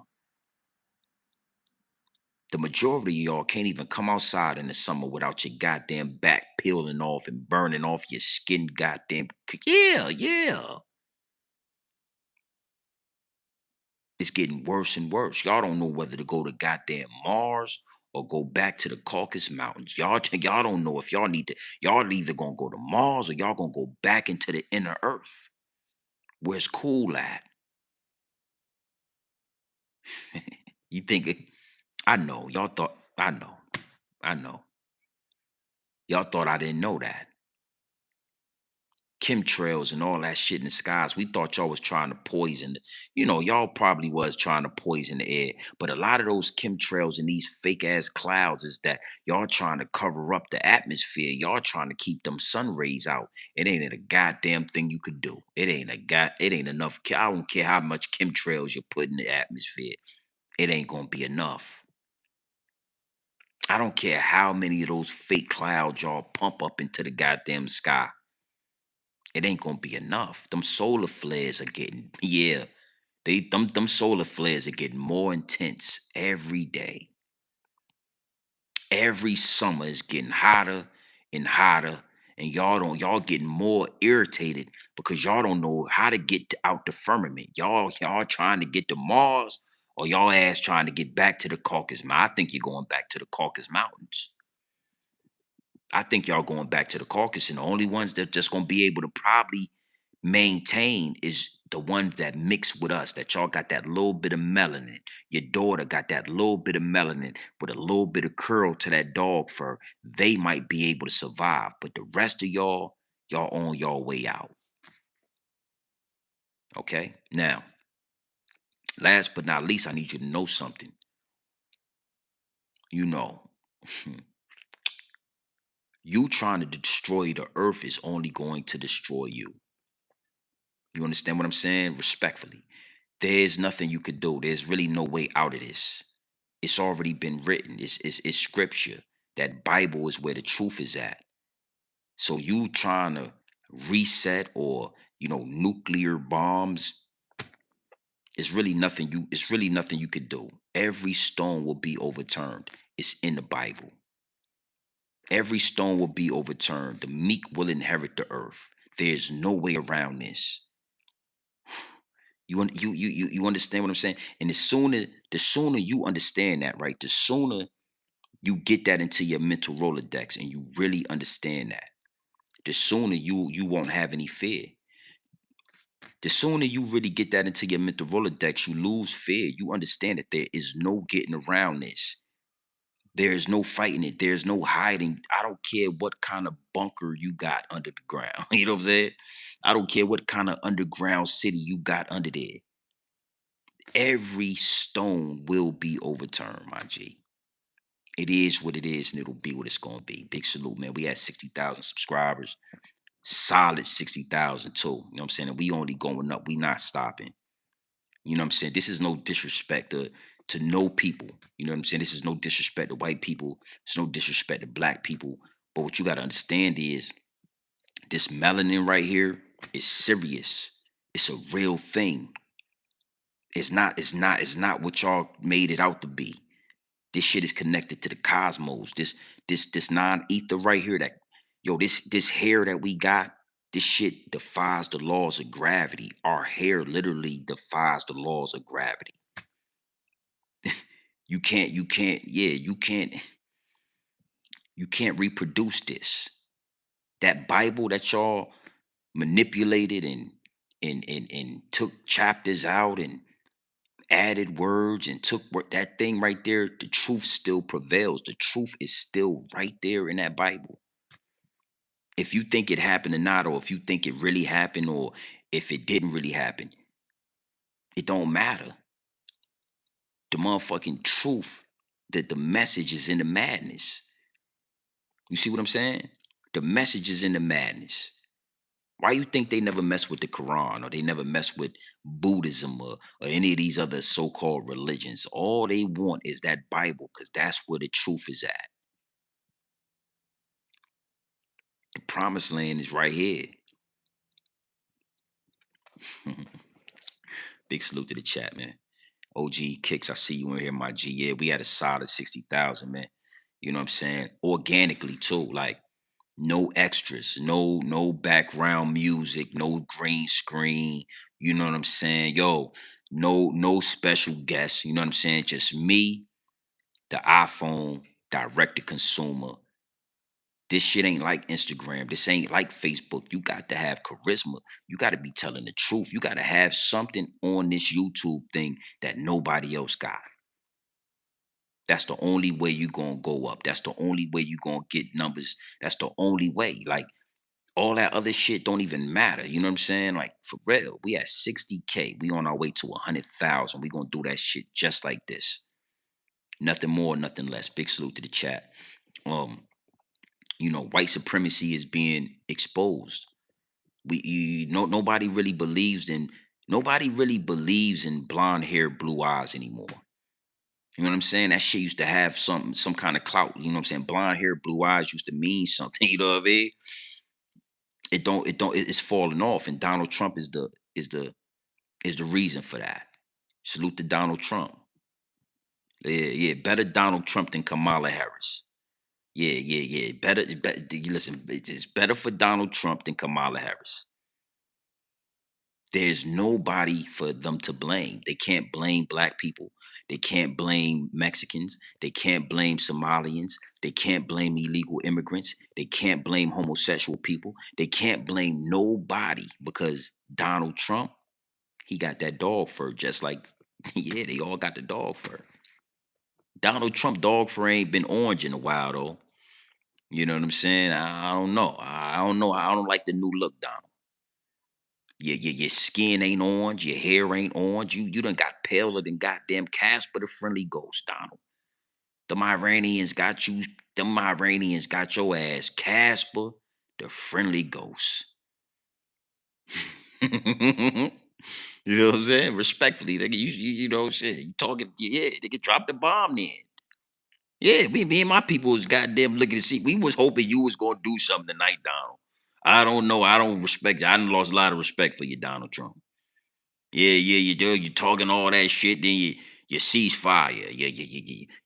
The majority of y'all can't even come outside in the summer without your goddamn back peeling off and burning off your skin. Goddamn, yeah. It's getting worse and worse. Y'all don't know whether to go to goddamn Mars or go back to the Caucasus Mountains. Y'all don't know if y'all need to. Y'all either gonna go to Mars or y'all gonna go back into the inner Earth where it's cool at. You think it? I know. Y'all thought. I know. I know. Y'all thought I didn't know that. Chemtrails and all that shit in the skies. We thought y'all was trying to poison. Y'all probably was trying to poison the air. But a lot of those chemtrails and these fake ass clouds is that y'all trying to cover up the atmosphere. Y'all trying to keep them sun rays out. It ain't a goddamn thing you could do. It ain't enough. I don't care how much chemtrails you put in the atmosphere. It ain't gonna be enough. I don't care how many of those fake clouds y'all pump up into the goddamn sky. It ain't gonna be enough. Them solar flares are getting, yeah. Them solar flares are getting more intense every day. Every summer is getting hotter and hotter. And y'all getting more irritated because y'all don't know how to get out the firmament. Y'all trying to get to Mars or y'all ass trying to get back to the Caucasus Mountains. I think you're going back to the Caucasus Mountains. I think y'all going back to the Caucasus, and the only ones that just gonna be able to probably maintain is the ones that mix with us, that y'all got that little bit of melanin. Your daughter got that little bit of melanin with a little bit of curl to that dog fur. They might be able to survive, but the rest of y'all on your way out. Okay? Now, last but not least, I need you to know something. You know, you trying to destroy the earth is only going to destroy you. You understand what I'm saying? Respectfully. There's nothing you could do. There's really no way out of this. It's already been written. It's scripture. That Bible is where the truth is at. So you trying to reset or nuclear bombs, it's really nothing you could do. Every stone will be overturned. It's in the Bible. Every stone will be overturned. The meek will inherit the earth. There's no way around this. You understand what I'm saying? And the sooner you understand that, right? The sooner you get that into your mental Rolodex and you really understand that, the sooner you won't have any fear. The sooner you really get that into your mental Rolodex, you lose fear. You understand that there is no getting around this. There is no fighting it. There's no hiding. I don't care what kind of bunker you got under the ground. You know what I'm saying? I don't care what kind of underground city you got under there. Every stone will be overturned, my G. It is what it is, and it'll be what it's gonna be. Big salute, man. We had 60,000 subscribers. Solid 60,000 too. You know what I'm saying? And we only going up. We not stopping. You know what I'm saying? This is no disrespect to know people. You know what I'm saying? This is no disrespect to white people. It's no disrespect to black people. But what you got to understand is this melanin right here is serious. It's a real thing. It's not what y'all made it out to be. This shit is connected to the cosmos. This non-ether right here that this hair that we got, this shit defies the laws of gravity. Our hair literally defies the laws of gravity. You can't reproduce this. That Bible that y'all manipulated and took chapters out and added words and took that thing right there, the truth still prevails. The truth is still right there in that Bible. If you think it happened or not, or if you think it really happened, or if it didn't really happen, it don't matter. The motherfucking truth, that the message is in the madness. You see what I'm saying? The message is in the madness. Why you think they never mess with the Quran, or they never mess with Buddhism, or any of these other so-called religions? All they want is that Bible, because that's where the truth is at. The promised land is right here. Big salute to the chat, man. OG Kicks, I see you in here, my G. Yeah, we had a solid 60,000, man. You know what I'm saying? Organically too, like no extras, no background music, no green screen. You know what I'm saying? Yo, no special guests. You know what I'm saying? Just me, the iPhone, direct to consumer. This shit ain't like Instagram. This ain't like Facebook. You got to have charisma. You got to be telling the truth. You got to have something on this YouTube thing that nobody else got. That's the only way you gonna go up. That's the only way you gonna get numbers. That's the only way. Like all that other shit don't even matter. You know what I'm saying? Like for real, we at 60K. We on our way to 100,000. We gonna do that shit just like this. Nothing more, nothing less. Big salute to the chat. Um, white supremacy is being exposed. Nobody really believes in blonde hair, blue eyes anymore. You know what I'm saying? That shit used to have some kind of clout. You know what I'm saying? Blonde hair, blue eyes used to mean something. You know what I mean? It's falling off. And Donald Trump is the reason for that. Salute to Donald Trump. Yeah. Better Donald Trump than Kamala Harris. Yeah. Listen, it's better for Donald Trump than Kamala Harris. There's nobody for them to blame. They can't blame black people. They can't blame Mexicans. They can't blame Somalians. They can't blame illegal immigrants. They can't blame homosexual people. They can't blame nobody, because Donald Trump, he got that dog fur just like, yeah, they all got the dog fur. Donald Trump dog fur ain't been orange in a while, though. You know what I'm saying? I don't know. I don't know. I don't like the new look, Donald. Your skin ain't orange, your hair ain't orange. You done got paler than goddamn Casper the Friendly Ghost, Donald. Them Iranians got you. Them Iranians got your ass, Casper the Friendly Ghost. You know what I'm saying? Respectfully, nigga, you know shit. You talking? Yeah, they could drop the bomb then. Yeah, me and my people was goddamn looking to see. We was hoping you was gonna do something tonight, Donald. I don't know. I don't respect you. I done lost a lot of respect for you, Donald Trump. Yeah, you do. You talking all that shit, then you ceasefire.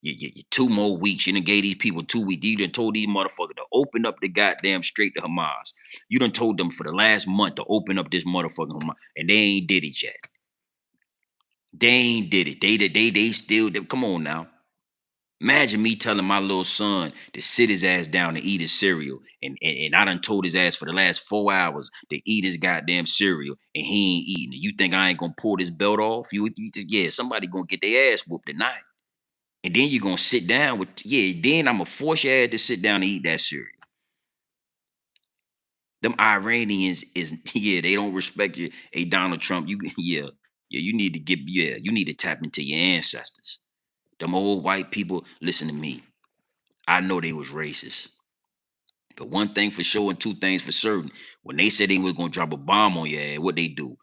You 2 more weeks. You done gave these people 2 weeks. You done told these motherfuckers to open up the goddamn Strait to Hamas. You done told them for the last month to open up this motherfucking Hamas, and they ain't did it yet. They ain't did it. They still. Come on now. Imagine me telling my little son to sit his ass down and eat his cereal. And I done told his ass for the last 4 hours to eat his goddamn cereal, and he ain't eating it. You think I ain't gonna pull this belt off? Yeah, somebody gonna get their ass whooped tonight. And then you gonna sit down then I'm gonna force your ass to sit down and eat that cereal. Them Iranians is, they don't respect you. Hey, Donald Trump, you need you need to tap into your ancestors. Them old white people, listen to me. I know they was racist. But one thing for sure and two things for certain. When they said they was gonna drop a bomb on your ass, what they do?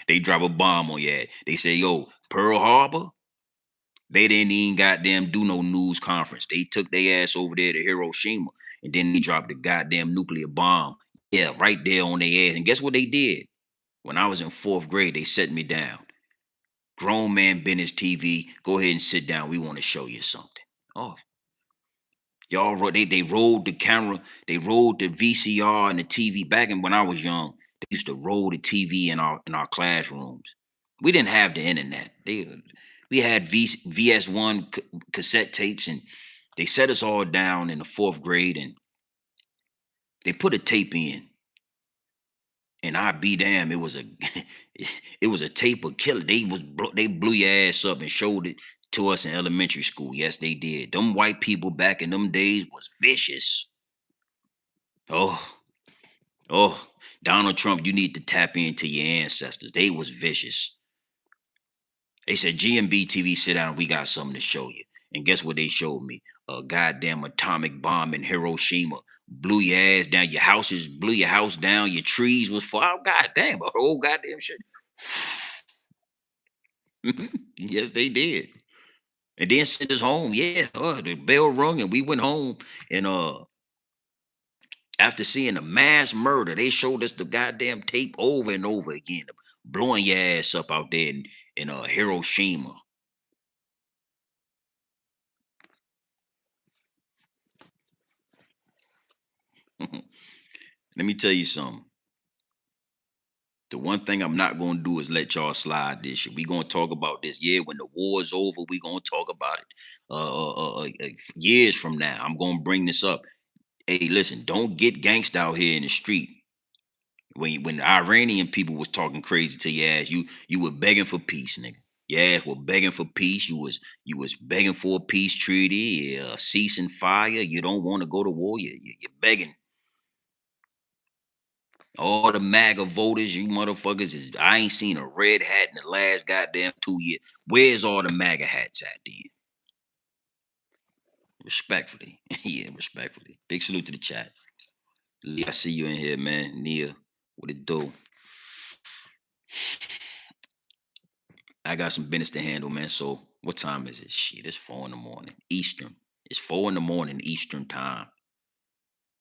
They drop a bomb on your ass. They say, yo, Pearl Harbor, They didn't even goddamn do no news conference. They took their ass over there to Hiroshima and then they dropped the goddamn nuclear bomb. Yeah, right there on their ass. And guess what they did? When I was in 4th grade, they set me down. Grown man business TV. Go ahead and sit down. We want to show you something. Oh, they rolled the camera, they rolled the VCR and the TV. Back in when I was young, they used to roll the TV in our classrooms. We didn't have the internet. We had VS1 cassette tapes, and they set us all down in the 4th grade, and they put a tape in, and I be damn, it was a it was a tape of killer. They blew your ass up and showed it to us in elementary school. Yes, they did. Them white people back in them days was vicious. Oh, oh, Donald Trump, you need to tap into your ancestors. They was vicious. They said, GMB TV, sit down. We got something to show you. And guess what they showed me? A goddamn atomic bomb in Hiroshima. Blew your ass down. Blew your house down. Your trees was full. Oh, goddamn, a whole goddamn shit. Yes, they did. And then sent us home. Yeah, the bell rung and we went home. And after seeing the mass murder, they showed us the goddamn tape over and over again, blowing your ass up out there in Hiroshima. Let me tell you something. The one thing I'm not gonna do is let y'all slide this shit. We gonna talk about this. Yeah, when the war is over, we gonna talk about it. Years from now, I'm gonna bring this up. Hey, listen, don't get gangsta out here in the street. When the Iranian people was talking crazy to your ass, you were begging for peace, nigga. Your ass were begging for peace. You was begging for a peace treaty, cease and fire. You don't want to go to war. You're begging. All the MAGA voters, you motherfuckers is. I ain't seen a red hat in the last goddamn 2 years. Where's all the MAGA hats at then? Respectfully, yeah, respectfully. Big salute to the chat. Lee, I see you in here, man. Nia, what it do? I got some business to handle, man. So what time is it? Shit, it's 4 in the morning. Eastern. It's 4 in the morning Eastern time.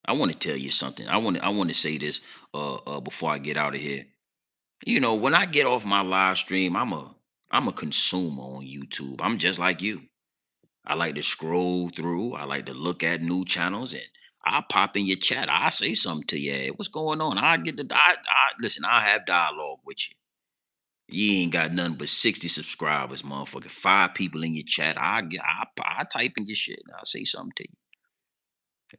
I want to tell you something. I want to say this before I get out of here. You know, when I get off my live stream, I'm a consumer on YouTube. I'm just like you. I like to scroll through. I like to look at new channels, and I pop in your chat. I say something to you. Hey, what's going on? I get the I listen. I have dialogue with you. You ain't got nothing but 60 subscribers, motherfucker. 5 people in your chat. I type in your shit. I'll say something to you.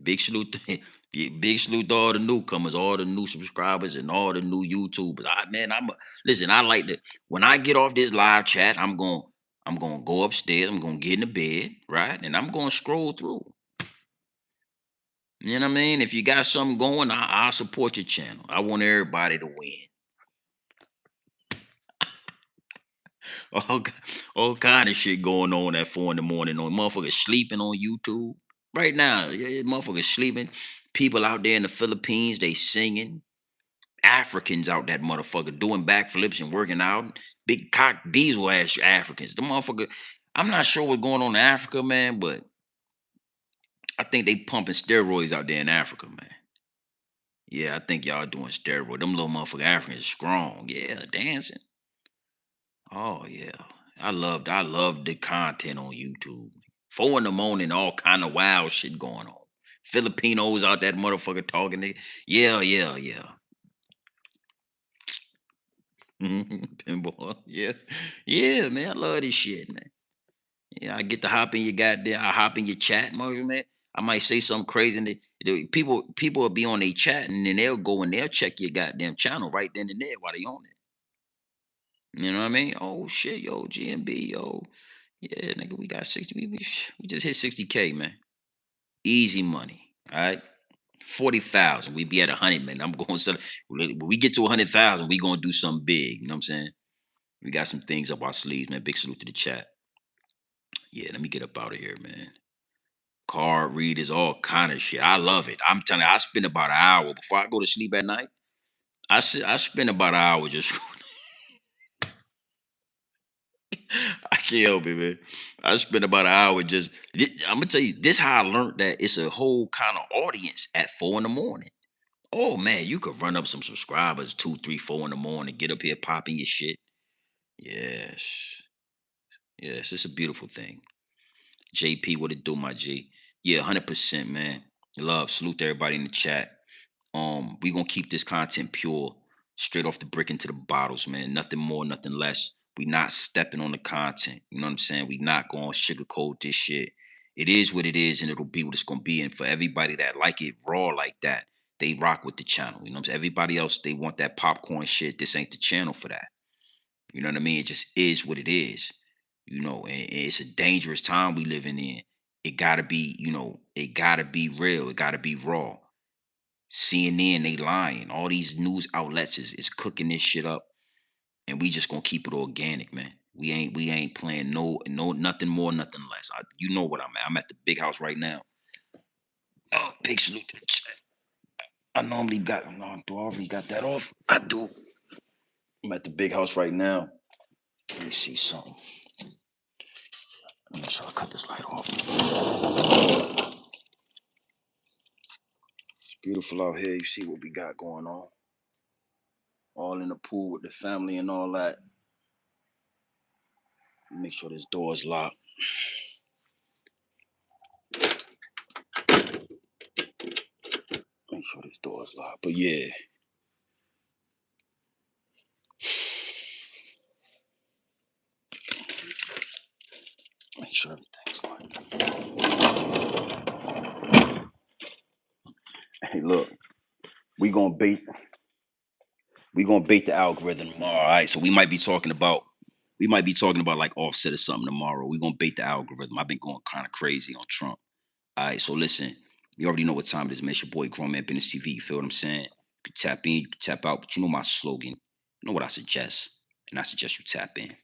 Big salute to yeah, big salute to all the newcomers, all the new subscribers, and all the new YouTubers. Listen, I like to when I get off this live chat, I'm gonna go upstairs, I'm gonna get in the bed, right? And I'm gonna scroll through. You know what I mean? If you got something going, I'll support your channel. I want everybody to win. all, ki- all kind of shit going on at 4 in the morning. On motherfuckers sleeping on YouTube right now. Yeah, motherfuckers sleeping. People out there in the Philippines, they singing. Africans out that motherfucker doing backflips and working out. Big cock diesel ass Africans. The motherfucker. I'm not sure what's going on in Africa, man, but I think they pumping steroids out there in Africa, man. Yeah, I think y'all doing steroids. Them little motherfucker Africans strong. Yeah, dancing. Oh yeah. I loved the content on YouTube. 4 in the morning, all kind of wild shit going on. Filipinos out that motherfucker talking. Yeah, yeah, yeah. Pinball. Yeah. Yeah, man. I love this shit, man. Yeah, I get to hop in your goddamn I hop in your chat, man. I might say something crazy and people will be on their chat and then they'll go and they'll check your goddamn channel right then and there while they on it. You know what I mean? Oh shit, yo, GMB, yo. Yeah, nigga, we got 60. We just hit 60K, man. Easy money. All right. 40,000. We be at 100, man. I'm going to sell. When we get to 100,000, we gonna do something big. You know what I'm saying? We got some things up our sleeves, man. Big salute to the chat. Yeah, let me get up out of here, man. Card readers, all kind of shit. I love it. I'm telling you, I spend about an hour before I go to sleep at night. I spend about an hour just. Kill me, man. I spent about an hour just. I'm gonna tell you this. How I learned that it's a whole kind of audience at 4 in the morning. Oh man, you could run up some subscribers 2, 3, 4 in the morning. Get up here popping your shit. Yes, yes, it's a beautiful thing. JP, what it do, my G? Yeah, 100%, man. Love, salute to everybody in the chat. We gonna keep this content pure, straight off the brick into the bottles, man. Nothing more, nothing less. We not stepping on the content. You know what I'm saying? We not gonna sugarcoat this shit. It is what it is, and it'll be what it's gonna be. And for everybody that like it raw like that, they rock with the channel. You know what I'm saying? Everybody else, they want that popcorn shit. This ain't the channel for that. You know what I mean? It just is what it is. You know, and it's a dangerous time we living in. It gotta be, it gotta be real. It gotta be raw. CNN, they lying. All these news outlets is cooking this shit up, and we just gonna keep it organic, man. We ain't playing no nothing more, nothing less. You know what I'm at. I'm at the big house right now. Oh, big salute to the chat. I normally got no, do I already got that off? I do. I'm at the big house right now. Let me see something. Make sure I cut this light off. It's beautiful out here. You see what we got going on. All in the pool with the family and all that. Make sure this door is locked. Make sure this door is locked. But yeah. Make sure everything's locked. Hey, look, we gonna bait the algorithm tomorrow. All right. So we might be talking about like Offset or something tomorrow. We're gonna bait the algorithm. I've been going kind of crazy on Trump. All right, so listen, you already know what time it is, man. It's your boy Grown Man Business TV. You feel what I'm saying? You can tap in, you can tap out, but you know my slogan. You know what I suggest, and I suggest you tap in.